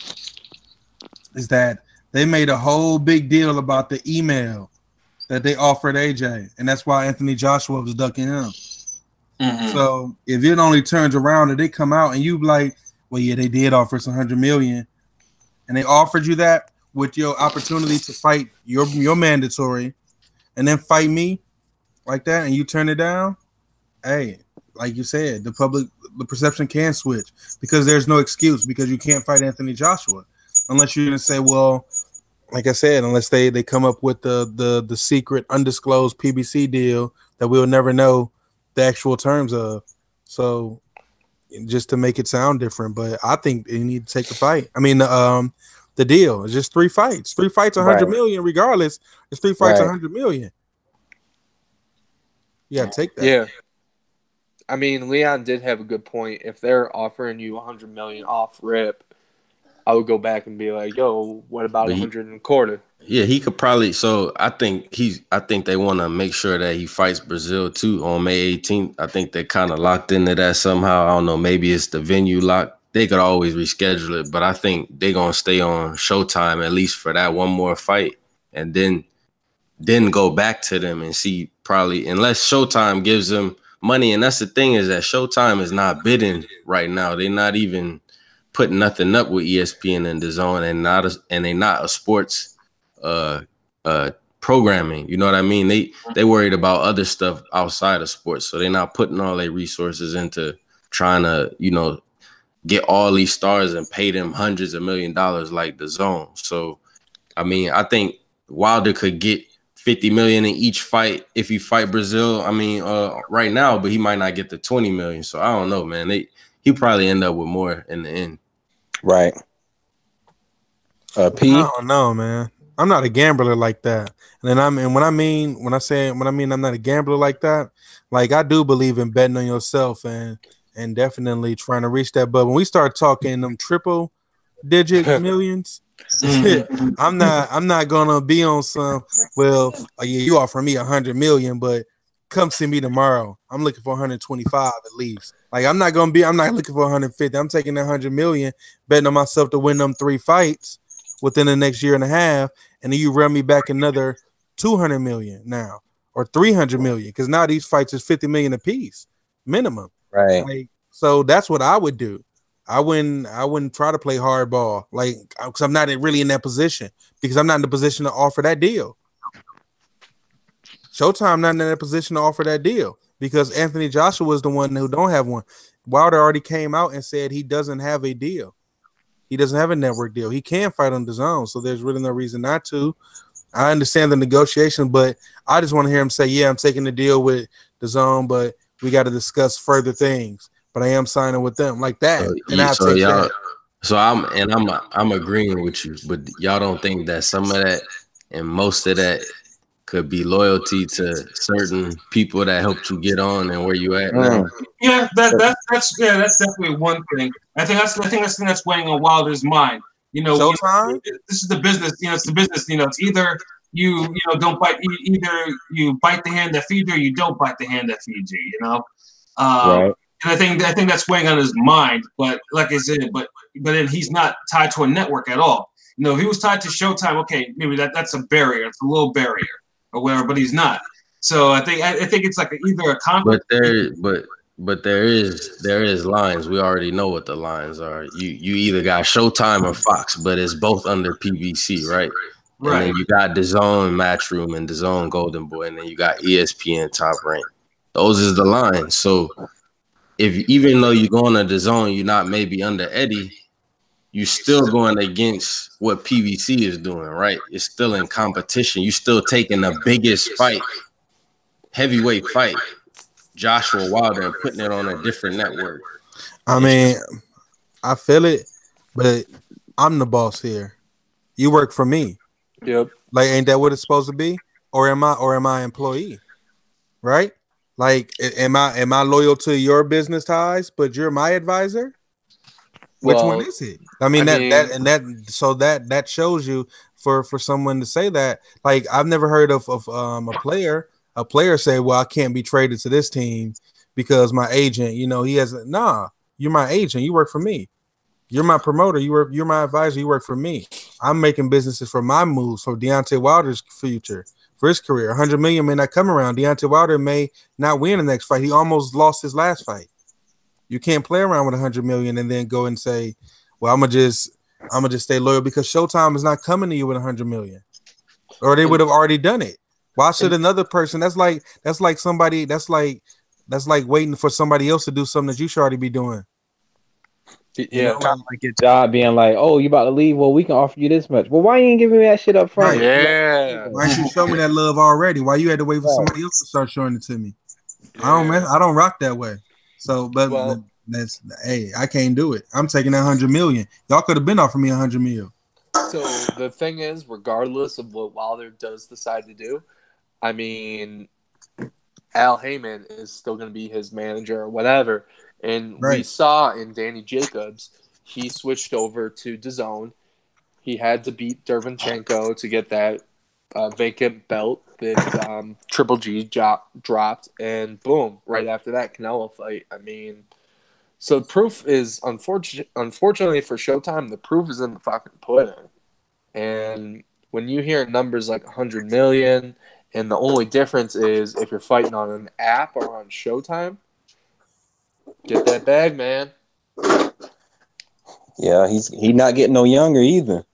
they made a whole big deal about the email that they offered AJ, and that's why Anthony Joshua was ducking him. Mm-hmm. So if it only turns around and they come out and you like, well, yeah, they did offer us $100 million, and they offered you that with your opportunity to fight your mandatory, and then fight me like that, and you turn it down, hey, like you said, the perception can switch because there's no excuse because you can't fight Anthony Joshua unless you're gonna say, well, like I said, unless they come up with the secret undisclosed PBC deal that we'll never know the actual terms of. So just to make it sound different, but I think they need to take the fight. I mean, the deal is just 3 fights. 3 fights, $100 million. Regardless, it's 3 fights, $100 million. Yeah, take that. Yeah. I mean, Leon did have a good point. If they're offering you $100 million off rip, I would go back and be like, "Yo, what about But 100 and a quarter?" yeah, he could probably. So I think they want to make sure that he fights Brazil too on May 18th. I think they kind of locked into that somehow. I don't know. Maybe it's the venue lock. They could always reschedule it, but I think they're gonna stay on Showtime at least for that one more fight, and then go back to them and see, probably, unless Showtime gives them money. And that's the thing, is that Showtime is not bidding right now. They're not even putting nothing up with ESPN and DAZN, and they're not a sports programming. You know what I mean? They worried about other stuff outside of sports, so they're not putting all their resources into trying to, get all these stars and pay them hundreds of $1,000,000 like DAZN. So I mean, I think Wilder could get 50 million in each fight if he fight Brazil. I mean, right now, but he might not get the 20 million. So I don't know, man. He probably end up with more in the end. Right. P. I don't know, man. I'm not a gambler like that. And when I mean I'm not a gambler like that, like I do believe in betting on yourself and definitely trying to reach that. But when we start talking them triple digit millions, I'm not gonna be on some, well, yeah, you offer me 100 million, but come see me tomorrow. I'm looking for 125 at least. Like I'm not looking for 150. I'm taking that 100 million, betting on myself to win them 3 fights within the next year and a half, and then you run me back another 200 million now, or 300 million, because now these fights is 50 million a piece minimum. Right. Like, so that's what I would do. I wouldn't try to play hardball, like, because I'm not really in that position, because I'm not in the position to offer that deal. Showtime not in that position to offer that deal, because Anthony Joshua is the one who don't have one. Wilder already came out and said he doesn't have a deal. He doesn't have a network deal. He can fight on DAZN, so there's really no reason not to. I understand the negotiation, but I just want to hear him say, yeah, I'm taking the deal with DAZN, but we got to discuss further things. But I am signing with them like that. I'm agreeing with you, but y'all don't think that some of that and most of that could be loyalty to certain people that helped you get on and where you at now? Yeah, that's definitely one thing. I think that's weighing on Wilder's mind. Showtime? This is the business. It's the business. It's either you don't bite. Either you bite the hand that feeds you, or you don't bite the hand that feeds you. Right. And I think that's weighing on his mind. But like I said, but then he's not tied to a network at all. If he was tied to Showtime, okay, maybe that's a barrier. It's a little barrier or whatever. But he's not. So I think it's like either a conflict. But there is lines. We already know what the lines are. You either got Showtime or Fox, but it's both under PBC, right? Right. And then you got DAZN Matchroom and DAZN Golden Boy, and then you got ESPN Top Rank. Those is the lines. So even though you're going to DAZN, you're not maybe under Eddie, you still going against what PBC is doing, right? It's still in competition. You still taking the biggest fight, heavyweight fight, Joshua Wilder, and putting it on a different network. I mean, I feel it, but I'm the boss here. You work for me. Yep. Like, ain't that what it's supposed to be? Or am I employee? Right? Like, am I loyal to your business ties, but you're my advisor? Which one is it? I mean, that shows you for someone to say that. Like, I've never heard of a player say, well, I can't be traded to this team because my agent, he has you're my agent. You work for me. You're my promoter. You're my advisor. You work for me. I'm making businesses for my moves, for Deontay Wilder's future, for his career. 100 million may not come around. Deontay Wilder may not win the next fight. He almost lost his last fight. You can't play around with 100 million and then go and say, well, I'm gonna just stay loyal, because Showtime is not coming to you with 100 million, or they would have already done it. Why should another person? That's like waiting for somebody else to do something that you should already be doing. Yeah, Kind of like your job being like, oh, you about to leave? Well, we can offer you this much. Well, why you ain't giving me that shit up front? Right. Yeah. Why should you show me that love already? Why you had to wait for somebody else to start showing it to me? Yeah. I don't rock that way. So, but I can't do it. I'm taking that 100 million. Y'all could have been offering me 100 million. So the thing is, regardless of what Wilder does decide to do, I mean, Al Heyman is still going to be his manager or whatever. And we saw in Danny Jacobs, he switched over to DAZN. He had to beat Derevyanchenko to get that vacant belt that Triple G dropped, and boom, right after that Canelo fight. I mean, so the proof is unfortunately for Showtime, the proof is in the fucking pudding. And when you hear numbers like 100 million, and the only difference is if you're fighting on an app or on Showtime, get that bag, man. Yeah, he's not getting no younger either.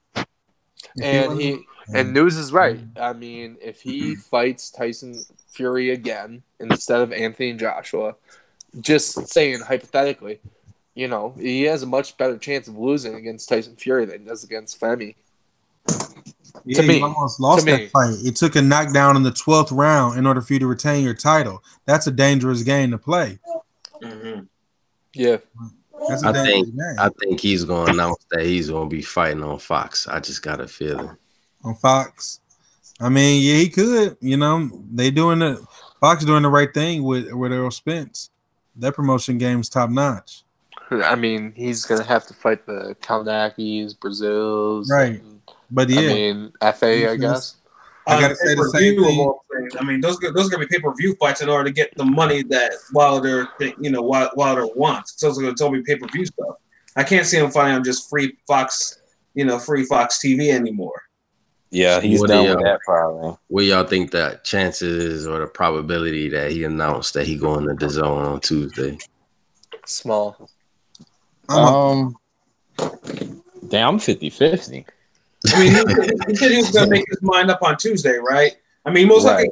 And News is right. I mean, if he fights Tyson Fury again instead of Anthony Joshua, just saying hypothetically, you know, he has a much better chance of losing against Tyson Fury than he does against Femi. Yeah, to me, you almost lost that fight. It took a knockdown in the 12th round in order for you to retain your title. That's a dangerous game to play. Mm-hmm. Yeah. I think he's going to announce that he's going to be fighting on Fox. I just got a feeling. On Fox? I mean, yeah, he could. You know, Fox doing the right thing with Errol Spence. That promotion game's top notch. I mean, he's going to have to fight the Kaldakis, Brazils. Right. But yeah. I mean, FA, I guess. I got to say the same thing. I mean, those are going to be pay-per-view fights in order to get the money that Wilder wants. So it's going to be pay-per-view stuff. I can't see him fighting on just free Fox TV anymore. Yeah, he's done with that probably. What y'all think the chances or the probability that he announced that he going to DAZN on Tuesday? Small. Damn, I'm 50-50. I mean, he said he was going to make his mind up on Tuesday, right? I mean, most likely,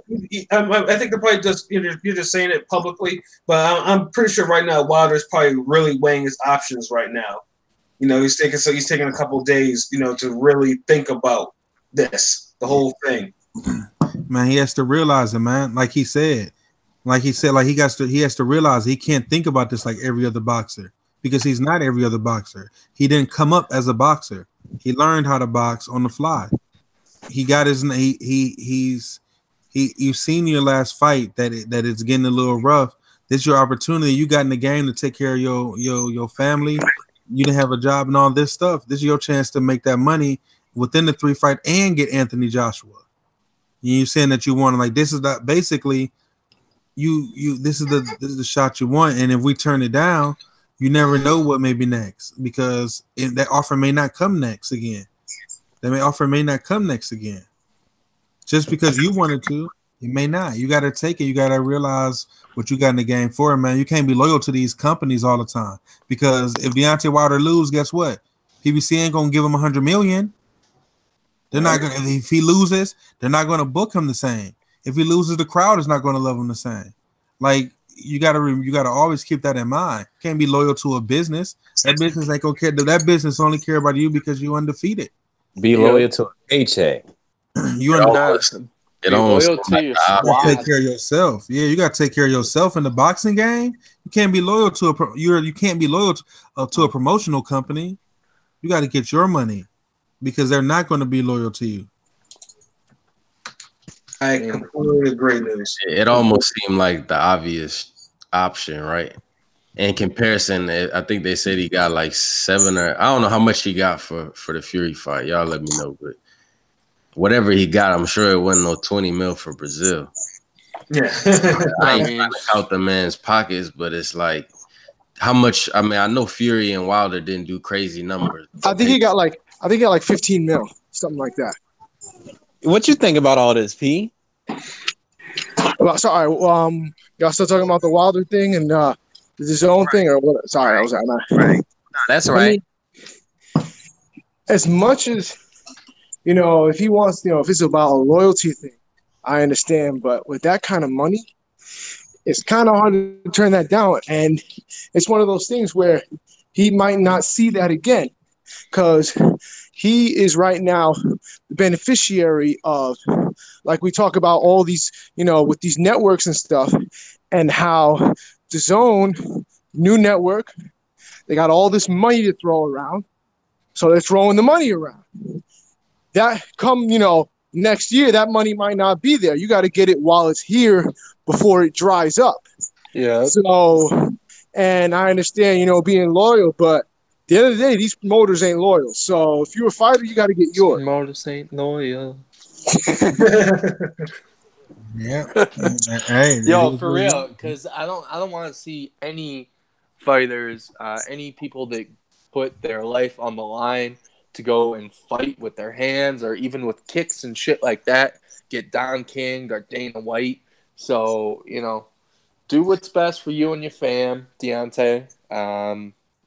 I think they're probably just you're just saying it publicly, but I'm pretty sure right now Wilder's probably really weighing his options right now. You know, he's taking a couple of days, you know, to really think about the whole thing. Man, he has to realize it, man. Like he has to realize he can't think about this like every other boxer because he's not every other boxer. He didn't come up as a boxer. He learned how to box on the fly. He got his you've seen your last fight that it's getting a little rough. This is your opportunity. You got in the game to take care of your family. You didn't have a job and all this stuff. This is your chance to make that money within the 3 fight and get Anthony Joshua. You're saying that you want to, like, this is that basically this is the shot you want, and if we turn it down, you never know what may be next because that offer may not come next again. Offer may not come next again. Just because you wanted to, it may not. You got to take it. You got to realize what you got in the game for, man. You can't be loyal to these companies all the time because if Deontay Wilder lose, guess what? PBC ain't gonna give him $100 million. They're not gonna. If he loses, they're not gonna book him the same. If he loses, the crowd is not gonna love him the same. Like you gotta always keep that in mind. You can't be loyal to a business. That business ain't gonna care. That business only care about you because you undefeated. Be loyal to a paycheck. You loyal to your squad. Take care of yourself. Yeah, you gotta take care of yourself in the boxing game. You can't be loyal to you can't be loyal to a promotional company. You got to get your money because they're not going to be loyal to you. I completely agree with this. It almost seemed like the obvious option, right? In comparison, I think they said he got like 7 or I don't know how much he got for the Fury fight. Y'all let me know, but whatever he got, I'm sure it wasn't no 20 mil for Brazil. Yeah, I ain't trying to count the man's pockets, but it's like how much. I mean, I know Fury and Wilder didn't do crazy numbers. I think he got like 15 mil, something like that. What you think about all this, P? Well, sorry, y'all still talking about the Wilder thing and his own thing, or what? Sorry, I was not right. No, that's right. I mean, as much as if he wants, if it's about a loyalty thing, I understand. But with that kind of money, it's kind of hard to turn that down. And it's one of those things where he might not see that again because he is right now the beneficiary of, like we talk about all these, with these networks and stuff and how DAZN, new network, they got all this money to throw around. So they're throwing the money around. That come, next year, that money might not be there. You got to get it while it's here before it dries up. Yeah. So, and I understand, being loyal, but at the end of the day, these promoters ain't loyal. So if you're a fighter, you got to get yours. Promoters ain't loyal. Yeah. Hey, Yo, for real, because I don't want to see any fighters, any people that put their life on the line to go and fight with their hands or even with kicks and shit like that, get Don King or Dana White. So, do what's best for you and your fam, Deontay.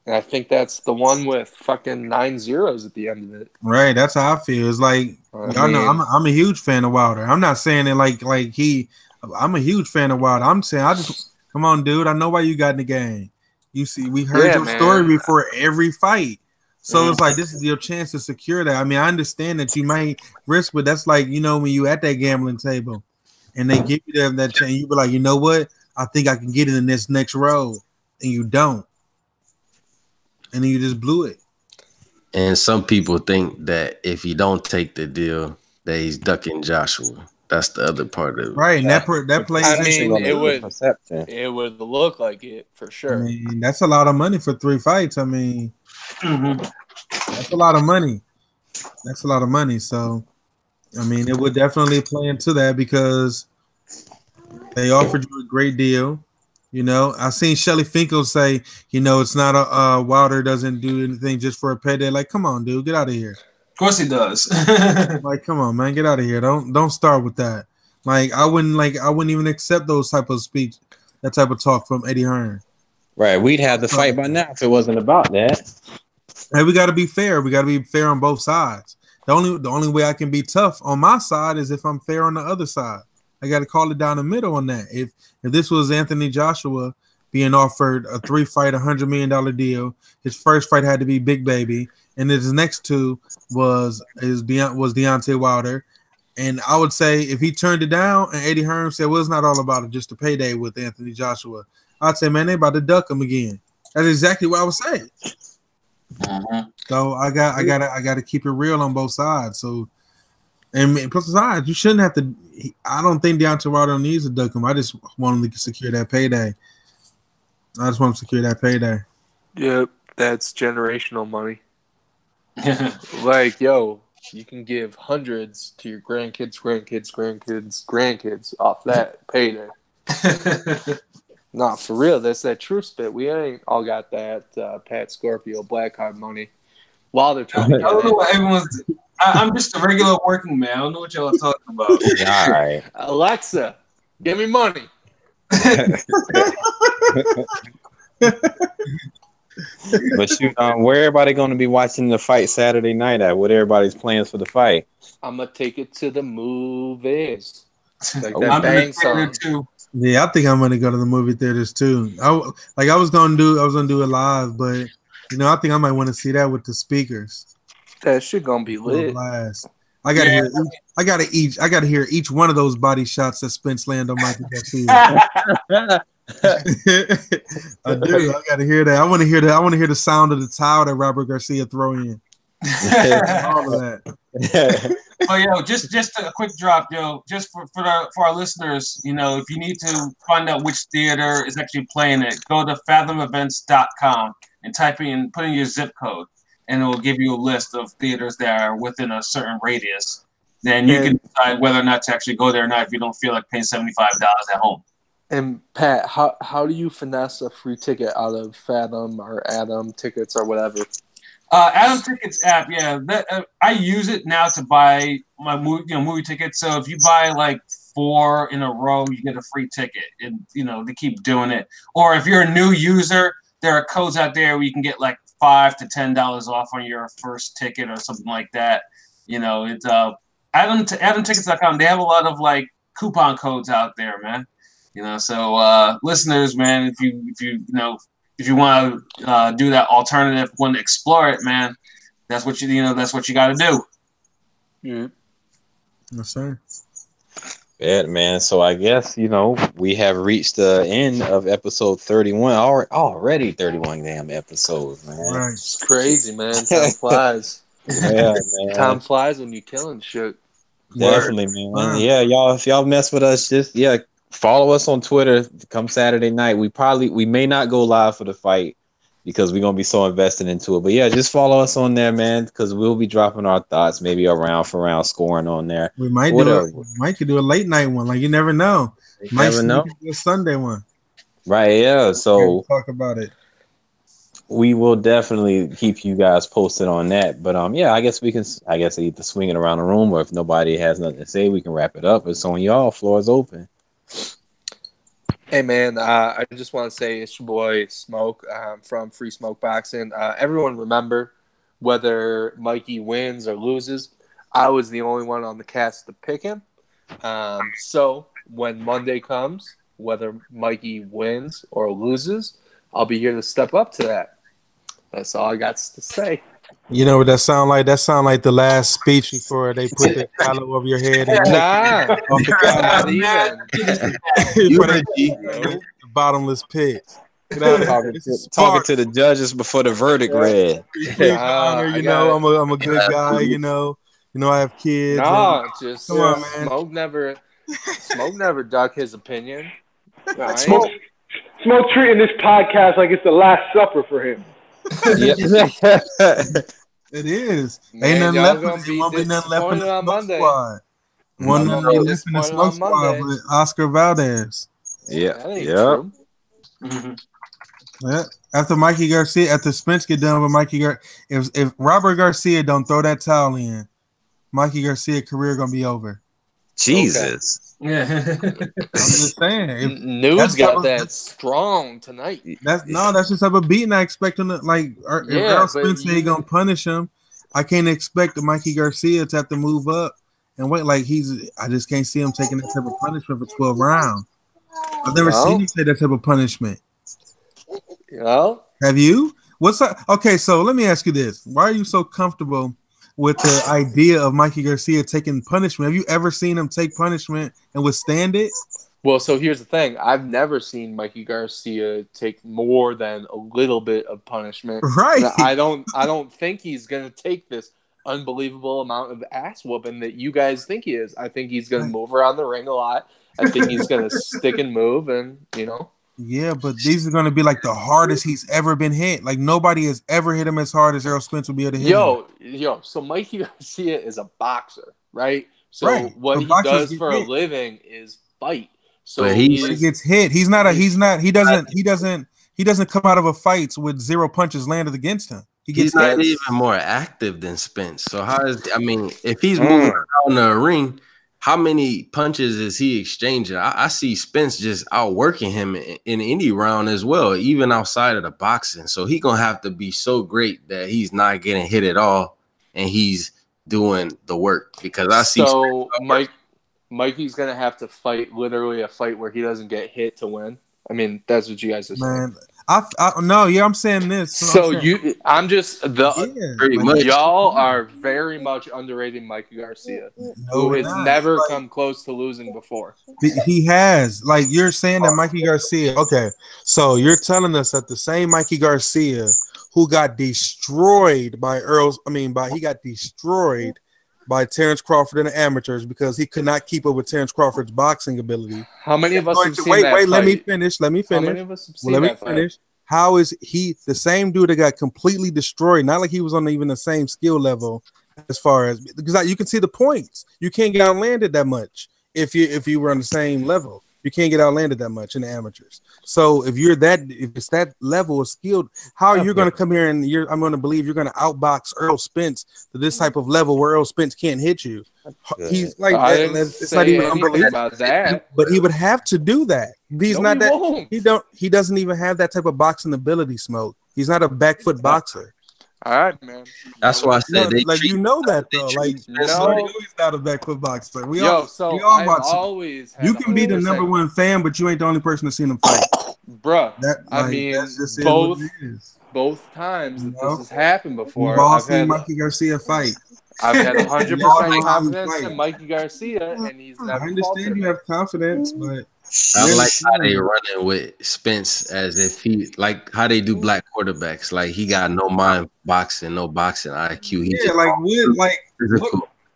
And I think that's the one with fucking 9 zeros at the end of it. Right, that's how I feel. It's like y'all know I'm a huge fan of Wilder. I'm not saying it like I'm a huge fan of Wilder. I'm saying come on, dude. I know why you got in the game. You see, we heard your story before every fight. So it's like this is your chance to secure that. I mean, I understand that you might risk, but that's like, when you at that gambling table and they give you that chance, you be like, you know what? I think I can get it in this next row, and you don't. And then you just blew it. And some people think that if he don't take the deal, that he's ducking Joshua. That's the other part of it. Right, and that plays. I mean, it would look like it for sure. I mean, that's a lot of money for 3 fights. I mean, that's a lot of money. That's a lot of money. So, I mean, it would definitely play into that because they offered you a great deal. I seen Shelly Finkel say, it's not a Wilder doesn't do anything just for a payday. Like, come on, dude, get out of here. Of course he does. Like, come on, man, get out of here. Don't start with that. Like, I wouldn't even accept those type of speech, that type of talk from Eddie Hearn. Right, we'd have the fight by now if it wasn't about that. Hey, we got to be fair. We got to be fair on both sides. The only way I can be tough on my side is if I'm fair on the other side. I got to call it down the middle on that. If this was Anthony Joshua being offered a 3-fight, $100 million deal, his first fight had to be Big Baby, and his next two was Deontay Wilder. And I would say if he turned it down and Eddie Hearn said, well, it's not all about it, just a payday with Anthony Joshua, I'd say, man, they about to duck him again. That's exactly what I would say. So I got to keep it real on both sides. So. And plus, besides, you shouldn't have to. I don't think Deontay Wilder needs to duck him. I just want him to secure that payday. Yep, that's generational money. Like, yo, you can give hundreds to your grandkids off that payday. Nah, for real, that's that true spit. We ain't all got that Pat Scorpio black card money. While they're trying to I don't know what everyone's. I'm just a regular working man. I don't know what y'all are talking about. All right. Alexa, give me money. But shoot, where everybody going to be watching the fight Saturday night at? What everybody's plans for the fight? I'm going to take it to the movies. Like that bang song. Too. Yeah, I think I'm going to go to the movie theaters too. I was going to do it live, but I think I might want to see that with the speakers. That shit gonna be lit. I gotta hear each one of those body shots that Spence land on Michael Garcia. I do. I gotta hear that. I want to hear that. I want to hear the sound of the towel that Robert Garcia throw in. All of that. Oh, yo, just a quick drop, yo. Just for our listeners, if you need to find out which theater is actually playing it, go to fathomevents.com and put in your zip code. And it will give you a list of theaters that are within a certain radius. Then you can decide whether or not to actually go there or not if you don't feel like paying $75 at home. And Pat, how do you finesse a free ticket out of Fathom or Atom tickets or whatever? Atom Tickets app, yeah. I use it now to buy my movie tickets. So if you buy like 4 in a row, you get a free ticket. And they keep doing it. Or if you're a new user, there are codes out there where you can get like $5 to $10 off on your first ticket or something like that. It's AdamTickets.com. They have a lot of like coupon codes out there, man. So listeners, man, if you want to do that alternative, want to explore it, man, that's what you got to do. Yeah. Yes, sir. Yeah, man. So I guess, we have reached the end of episode 31. Already 31 damn episodes, man. Right. It's crazy, man. Time flies. Yeah, man. Time flies when you're killing shit. Definitely, man. Yeah, y'all, if y'all mess with us, just follow us on Twitter. Come Saturday night, we may not go live for the fight because we're gonna be so invested into it. But yeah, just follow us on there, man, because we'll be dropping our thoughts, maybe a round for round scoring on there. We might do a late night one. Like you never know. You never know. Do a Sunday one. Right, yeah. So talk about it. We will definitely keep you guys posted on that. But yeah, I guess either swing it around the room, or if nobody has nothing to say, we can wrap it up. It's on y'all. Floor is open. Hey man, I just want to say it's your boy Smoke from Free Smoke Boxing. Everyone remember, whether Mikey wins or loses, I was the only one on the cast to pick him. So when Monday comes, whether Mikey wins or loses, I'll be here to step up to that. That's all I got to say. You know what that sound like? That sound like the last speech before they put the collar over your head. And Not even. The bottomless pit. Talking to the judges before the verdict read. I'm a good guy. You know, I have kids. No, just come on, man. Smoke never duck his opinion. Right? Smoke treating this podcast like it's the Last Supper for him. It is. Man, ain't nothing left. Won't be nothing left in the Smoke Monday. Squad. One left in the Smoke Squad with Oscar Valdez. Yeah. Yeah. After Mikey Garcia, after Spence get done with Mikey Garcia, if Robert Garcia don't throw that towel in, Mikey Garcia career gonna be over. Jesus. Yeah. I'm just saying. News got that strong tonight. That's just type of beating I expect him to if Errol Spence ain't gonna punish him, I can't expect Mikey Garcia to have to move up and wait. I just can't see him taking that type of punishment for 12 rounds. I've never seen him take that type of punishment. Have you? What's up? Okay, so let me ask you this. Why are you so comfortable with the idea of Mikey Garcia taking punishment? Have you ever seen him take punishment and withstand it? Well, so here's the thing. I've never seen Mikey Garcia take more than a little bit of punishment. Right. I don't think he's going to take this unbelievable amount of ass whooping that you guys think he is. I think he's going to move around the ring a lot. I think he's going to stick and move and, Yeah, but these are going to be like the hardest he's ever been hit. Like nobody has ever hit him as hard as Errol Spence will be able to hit him. So Mikey Garcia is a boxer, right? So what he does for a living is fight. So but he gets hit. He doesn't come out of a fight with 0 punches landed against him. He's not even more active than Spence. So if he's moving around the ring, how many punches is he exchanging? I see Spence just outworking him in any round as well, even outside of the boxing. So he's going to have to be so great that he's not getting hit at all and he's doing the work. Because I see Mikey's going to have to fight literally a fight where he doesn't get hit to win. I mean, that's what you guys are saying. I'm saying this. Y'all are very much underrating Mikey Garcia, who has never come close to losing before. He has. Like you're saying that Mikey Garcia. Okay, so you're telling us that the same Mikey Garcia who got destroyed by Terrence Crawford in the amateurs because he could not keep up with Terrence Crawford's boxing ability. How many of us have seen that fight? Let me finish. How many of us have seen that fight? How is he the same dude that got completely destroyed? Not like he was on even the same skill level as far as because you can see the points. You can't get outlanded that much if you were on the same level. You can't get outlanded that much in the amateurs. So if it's that level of skilled, how are you going to come here and I'm going to believe you're going to outbox Errol Spence to this type of level where Errol Spence can't hit you? He's like it's not even unbelievable about that. But he would have to do that. He's not that. Won't. He doesn't even have that type of boxing ability. Smoke. He's not a back foot boxer. All right, man. That's why I said that though. Like he's not a backfoot boxer. We all watch. You can be the number one fan, but you ain't the only person that's seen him fight, bruh. Both times that this has happened before. We've all seen Mikey Garcia fight. I've had 100% confidence in Mikey Garcia, and he's never. I understand you have confidence, but. I like how they running with Spence as if he like how they do black quarterbacks. Like he got no mind boxing, no boxing IQ.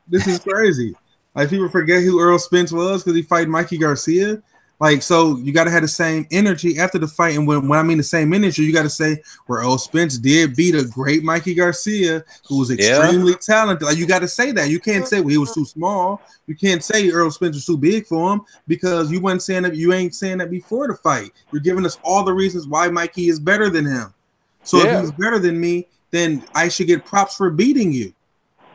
This is crazy. Like people forget who Errol Spence was because he fight Mikey Garcia. Like, so you got to have the same energy after the fight. And when I mean the same energy, you got to say where Earl Spence did beat a great Mikey Garcia, who was extremely talented. Like, you got to say that. You can't say, well, he was too small. You can't say Earl Spence was too big for him because you weren't saying that. You ain't saying that before the fight. You're giving us all the reasons why Mikey is better than him. So if he's better than me, then I should get props for beating you.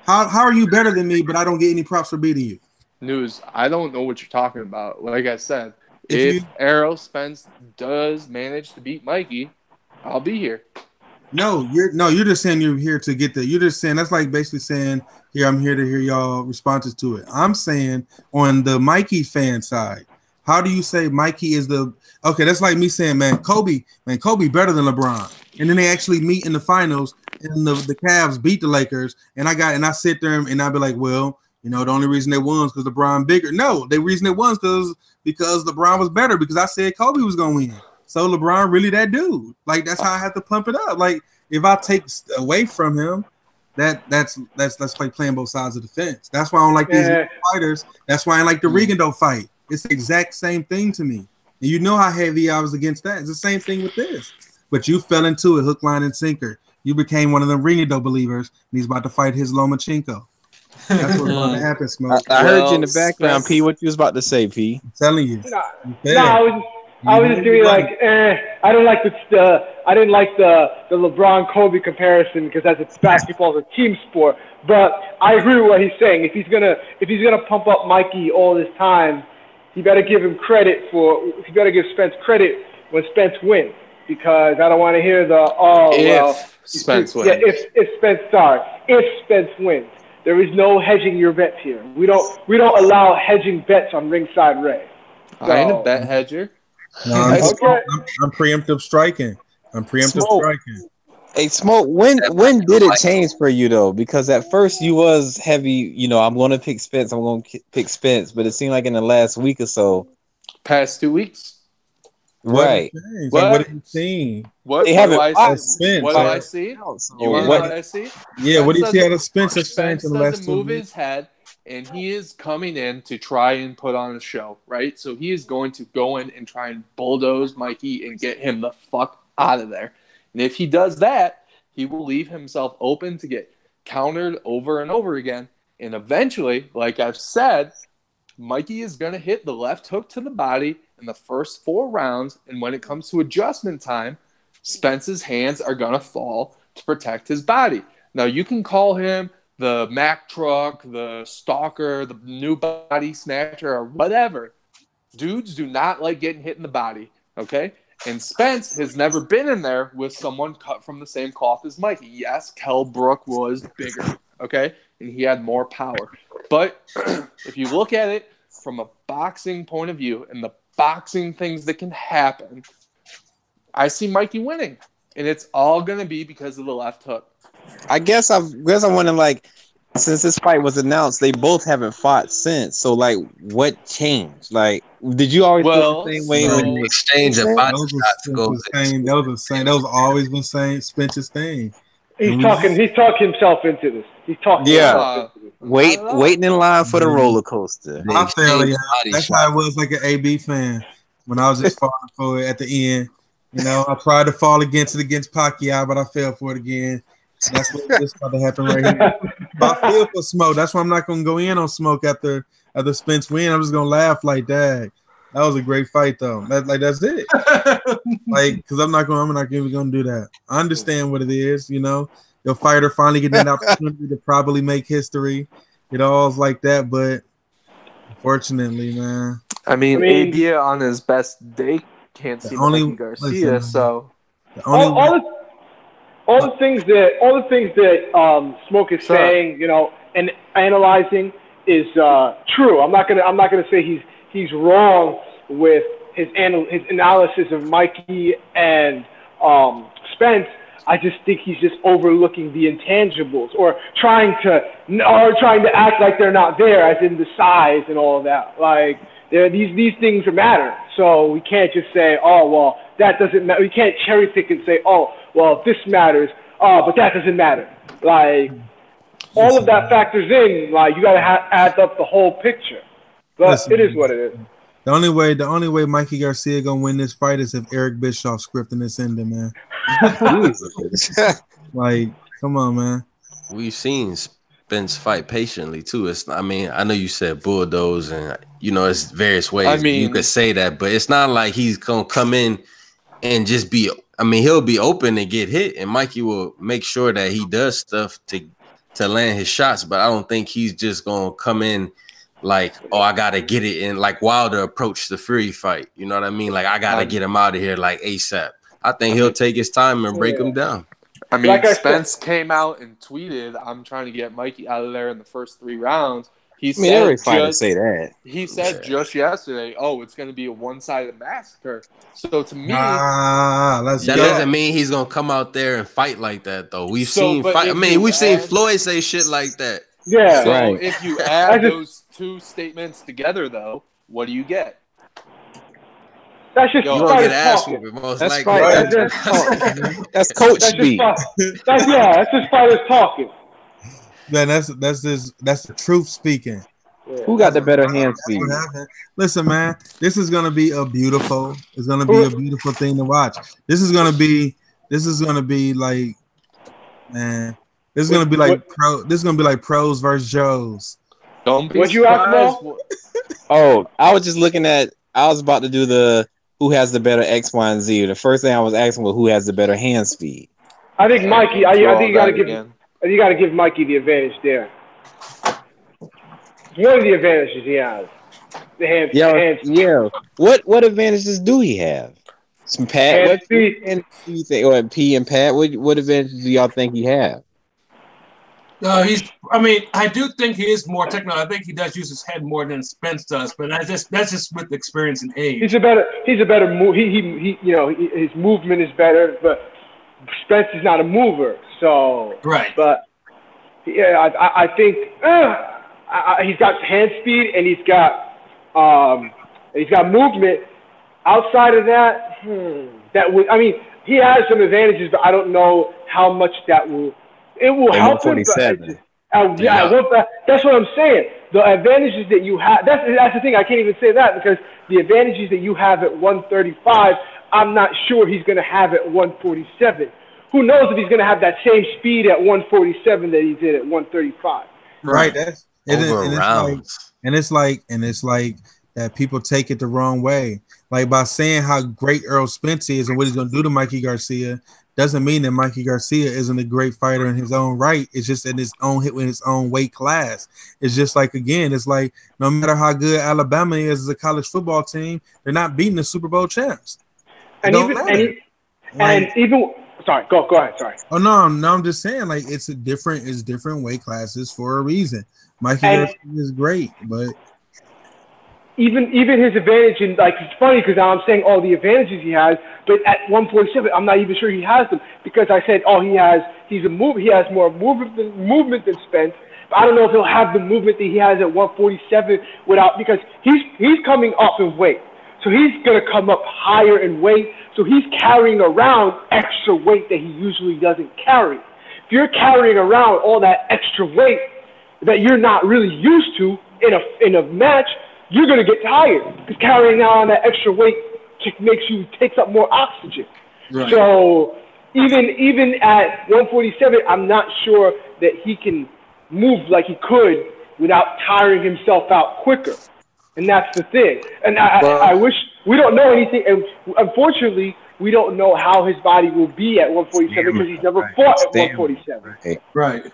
How are you better than me, but I don't get any props for beating you? News, I don't know what you're talking about. Like I said, if Errol Spence does manage to beat Mikey, I'll be here. You're just saying you're here to get the. You're just saying that's like basically saying here I'm here to hear y'all responses to it. I'm saying on the Mikey fan side, how do you say Mikey is the okay? That's like me saying Kobe better than LeBron, and then they actually meet in the finals, and the Cavs beat the Lakers, and I sit there and I be like, well, you know, the only reason they won is because LeBron bigger. No, the reason they won is because LeBron was better because I said Kobe was gonna win. So LeBron really that dude. Like that's how I have to pump it up. Like if I take away from him, that's like playing both sides of the fence. That's why I don't like these fighters. That's why I like the Rigondeaux fight. It's the exact same thing to me. And you know how heavy I was against that. It's the same thing with this. But you fell into it, hook, line, and sinker. You became one of them Rigondeaux believers, and he's about to fight his Lomachenko. That's what's about to happen, Smoke. I heard you in the background, P. What you was about to say, P? I'm telling you. I was just doing like, I didn't like the LeBron Kobe comparison because that's basketball is a team sport. But I agree with what he's saying. If he's gonna pump up Mikey all this time, he better give Spence credit when Spence wins because I don't want to hear if Spence wins. Yeah, if Spence wins. There is no hedging your bets here. We don't allow hedging bets on Ringside Rave. So, I ain't a bet hedger. No, I'm preemptive striking. Striking. Hey, Smoke, when did it change for you though? Because at first you was heavy, you know, I'm going to pick Spence, but it seemed like in the last week or so. Past 2 weeks. Right. What have you seen? What do I see? What I see? You want to know what I see? Yeah, what do you see out of Spence? Spence doesn't move his head, and he is coming in to try and put on a show, right? So he is going to go in and try and bulldoze Mikey and get him the fuck out of there. And if he does that, he will leave himself open to get countered over and over again. And eventually, like I've said, Mikey is going to hit the left hook to the body in the first 4 rounds. And when it comes to adjustment time, Spence's hands are going to fall to protect his body. Now, you can call him the Mack truck, the stalker, the new body snatcher, or whatever. Dudes do not like getting hit in the body, okay? And Spence has never been in there with someone cut from the same cloth as Mikey. Yes, Kell Brook was bigger, okay? And he had more power. But if you look at it from a boxing point of view and the boxing things that can happen, I see Mikey winning. And it's all going to be because of the left hook. I guess I'm wondering, like, since this fight was announced, they both haven't fought since. So, like, what changed? Like, did you always feel the same way when you exchange a body shots? That was always been saying Spence's thing. He's talking himself into this. He's talking. Yeah, waiting in line for the roller coaster. I feel yeah. That's how I was like an AB fan when I was just falling for it at the end. You know, I tried to fall against Pacquiao, but I fell for it again. That's what's about to happen right here. But I feel for Smoke. That's why I'm not going to go in on Smoke after Spence win. I'm just going to laugh like that. That was a great fight, though. That's it. Like, because I'm not even going to do that. I understand what it is, you know. Your fighter finally getting that opportunity to probably make history. It all's like that, but unfortunately, man. I mean AB on his best day can't see Mikey Garcia, so all the things that Smoke is saying, you know, and analyzing is true. I'm not gonna say he's wrong with his analysis of Mikey and Spence. I just think he's just overlooking the intangibles or trying to act like they're not there, as in the size and all of that. Like these things matter. So we can't just say, oh well, that doesn't matter. We can't cherry pick and say, oh well, this matters, but that doesn't matter. Like all of that factors in. Like you got to add up the whole picture. But it is what it is. The only way Mikey Garcia gonna win this fight is if Eric Bischoff scripting this ending, man. Like, come on, man. We've seen Spence fight patiently too. I mean, I know you said bulldoze, and it's various ways you could say that, but it's not like he's gonna come in and just be. I mean, he'll be open and get hit, and Mikey will make sure that he does stuff to land his shots. But I don't think he's just gonna come in like, oh, I gotta get it in, like Wilder approached the Fury fight. You know what I mean? Like, I gotta get him out of here like ASAP. I think he'll take his time and break him down. I mean, Spence came out and tweeted, "I'm trying to get Mikey out of there in the first 3 rounds." Every fighter say that. He said just yesterday, "Oh, it's going to be a one-sided massacre." So to me, that doesn't mean he's gonna come out there and fight like that, though. We've seen Floyd say shit like that. Yeah. So if you add those 2 statements together, though, what do you get? That's just talking. That's coach speak. That's just fighters talking. Man, that's the truth speaking. Yeah. Who got the better hand speed? Listen, man, this is gonna be a beautiful. It's gonna be a beautiful thing to watch. This is gonna be like, man. This is gonna be like pros versus Joes. Don't be what you ask for? Oh, I was just looking at. I was about to do the who has the better X, Y, and Z. The first thing I was asking was who has the better hand speed. I think Mikey. I think you got to give Mikey the advantage there. One of the advantages he has. The hand. Yeah. What advantages do he have? Some Pat. What do you think? Or P and Pat. What advantages do y'all think he have? I do think he is more technical. I think he does use his head more than Spence does, but that's just with experience and age. He's a better move. His movement is better, but Spence is not a mover. So right. But yeah, I think he's got hand speed and he's got movement. Outside of that, he has some advantages, but I don't know how much that will. It will help him. That's what I'm saying. The advantages that you have, that's the thing. I can't even say that because the advantages that you have at 135, I'm not sure he's going to have at 147. Who knows if he's going to have that same speed at 147 that he did at 135? Right. It's like that people take it the wrong way. Like by saying how great Errol Spence is and what he's going to do to Mikey Garcia, doesn't mean that Mikey Garcia isn't a great fighter in his own right. It's just in his own weight class. It's just like, again, it's like no matter how good Alabama is as a college football team, they're not beating the Super Bowl champs. Sorry, go ahead. Sorry. Oh no, I'm just saying like it's different weight classes for a reason. Mikey Garcia is great, but even his advantage, and like it's funny because I'm saying all the advantages he has, but at 147, I'm not even sure he has them because I said, he has more movement than Spence. But I don't know if he'll have the movement that he has at 147 because he's coming up in weight, so he's gonna come up higher in weight. So he's carrying around extra weight that he usually doesn't carry. If you're carrying around all that extra weight that you're not really used to in a match, you're going to get tired because carrying on that extra weight takes up more oxygen. Right. So even at 147, I'm not sure that he can move like he could without tiring himself out quicker. And that's the thing. And I wish we don't know anything. And unfortunately, we don't know how his body will be at 147 because he's never fought at 147. Right.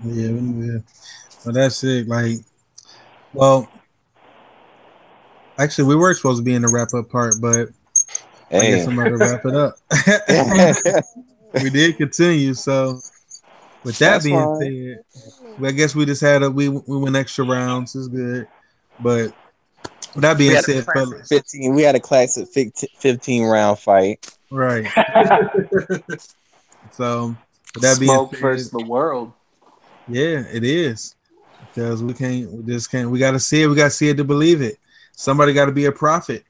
Yeah. Well, that's it. Actually, we were supposed to be in the wrap-up part, but I guess I'm about to wrap it up. We did continue, so with that being said, I guess we just had we went extra rounds. It's good, but with that being said, fellas, we had a classic 15-round fight. Right. So with that being smoke said, versus the world. Yeah, it is. Because we can't. We gotta see it. We gotta see it to believe it. Somebody got to be a prophet.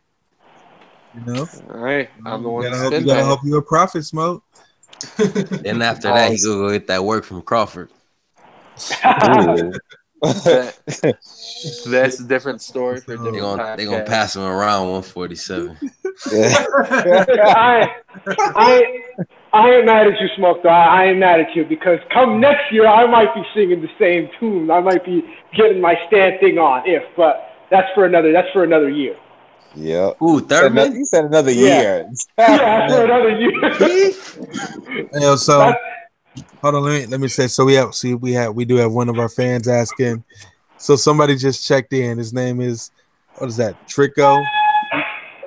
You know. All right, I'm the one. You gotta hope you're a prophet, Smoke. Then after that, he go get that work from Crawford. That's a different story for different podcast. They're gonna pass him around 147. I ain't mad at you, Smoke. Though I ain't mad at you because come next year I might be singing the same tune. I might be getting my stand thing on. But that's for another year. Yeah. Ooh, Thurman. You said another year. Yeah, for another year. So hold on, let me say. So we do have one of our fans asking. So somebody just checked in. His name is, what is that? Trico.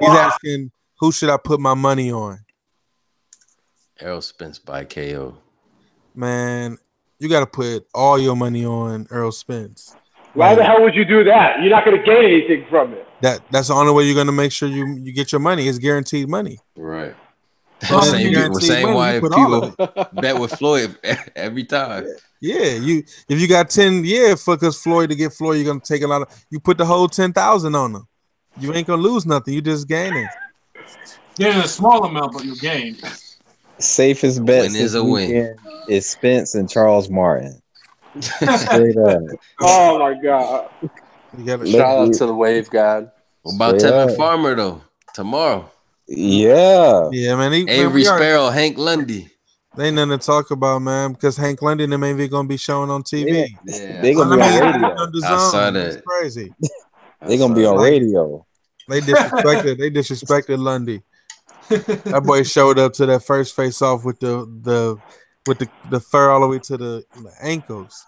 He's asking, who should I put my money on? Errol Spence by KO. Man, you got to put all your money on Errol Spence. Why the hell would you do that? You're not going to gain anything from it. That's the only way you're going to make sure you get your money. It's guaranteed money. Right. Same why people bet with Floyd every time. Yeah, if you got 10, because Floyd, to get Floyd, you're gonna take a lot of. You put the whole 10,000 on them. You ain't gonna lose nothing. You just gaining. Getting a small amount, but you gain. Safest bet this weekend is Spence and Charles Martin. Straight up. Oh my God! Shout out to the Wave God. What about Tevin Farmer though? Tomorrow. Yeah, man. Avery Sparrow, Hank Lundy. They ain't nothing to talk about, man, because Hank Lundy and them ain't even gonna be showing on TV. Yeah. They gonna be on radio. I saw that. It's crazy. They gonna be on radio. They disrespected Lundy. That boy showed up to that first face off with the fur all the way to the ankles.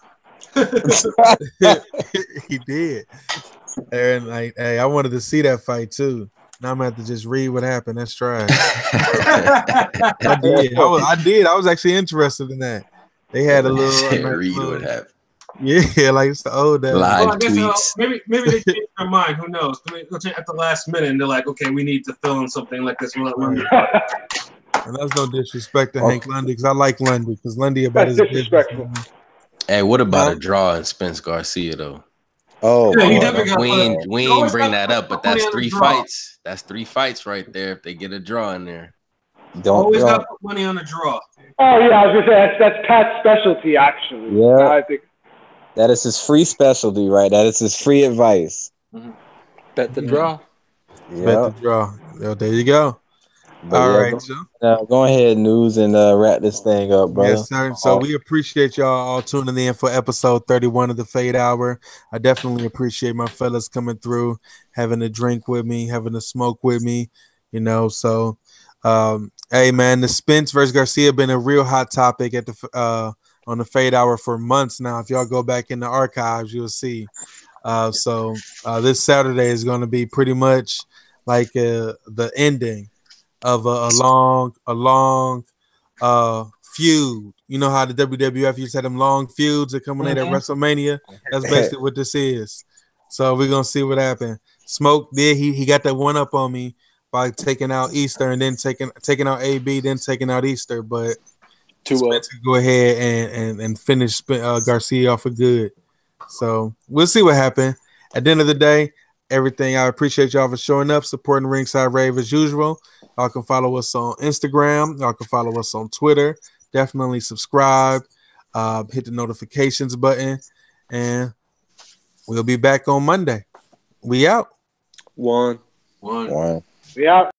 He did. And I wanted to see that fight too. Now I'm gonna have to just read what happened. That's trash. I did. I was actually interested in that. They had a little read what happened. Yeah, like it's the old days. Live tweets. Maybe they changed their mind. Who knows? At the last minute, and they're like, okay, we need to fill in something like this. And that's no disrespect to Hank Lundy, because I like Lundy, because Lundy about his disrespectful. business. Hey, what about a draw in Spence Garcia though? Oh, yeah, we ain't bring that up, but that's 3 fights. That's 3 fights right there. If they get a draw in there, always got to put money on a draw. Oh yeah, I was gonna say that's Pat's specialty actually. Yeah, I think that is his free specialty, right? That is his free advice. Mm-hmm. Bet the draw. Yeah. Bet the draw. Well, there you go. All right, go ahead, News, and wrap this thing up, brother. Yes, sir. So we appreciate y'all all tuning in for episode 31 of the Fade Hour. I definitely appreciate my fellas coming through, having a drink with me, having a smoke with me, So, hey, man, the Spence versus Garcia been a real hot topic at the on the Fade Hour for months now. If y'all go back in the archives, you'll see. So this Saturday is going to be pretty much like the ending of a long feud. You know how the WWF used to have them long feuds that culminate at WrestleMania? That's basically what this is. So we're gonna see what happened. Smoke did he got that one up on me by taking out Easter and then taking out AB, then taking out Easter, but Spence could go ahead and finish Garcia off for good. So we'll see what happened. At the end of the day, everything. I appreciate y'all for showing up, supporting Ringside Rave as usual. Y'all can follow us on Instagram. Y'all can follow us on Twitter. Definitely subscribe. Hit the notifications button. And we'll be back on Monday. We out. One. We out.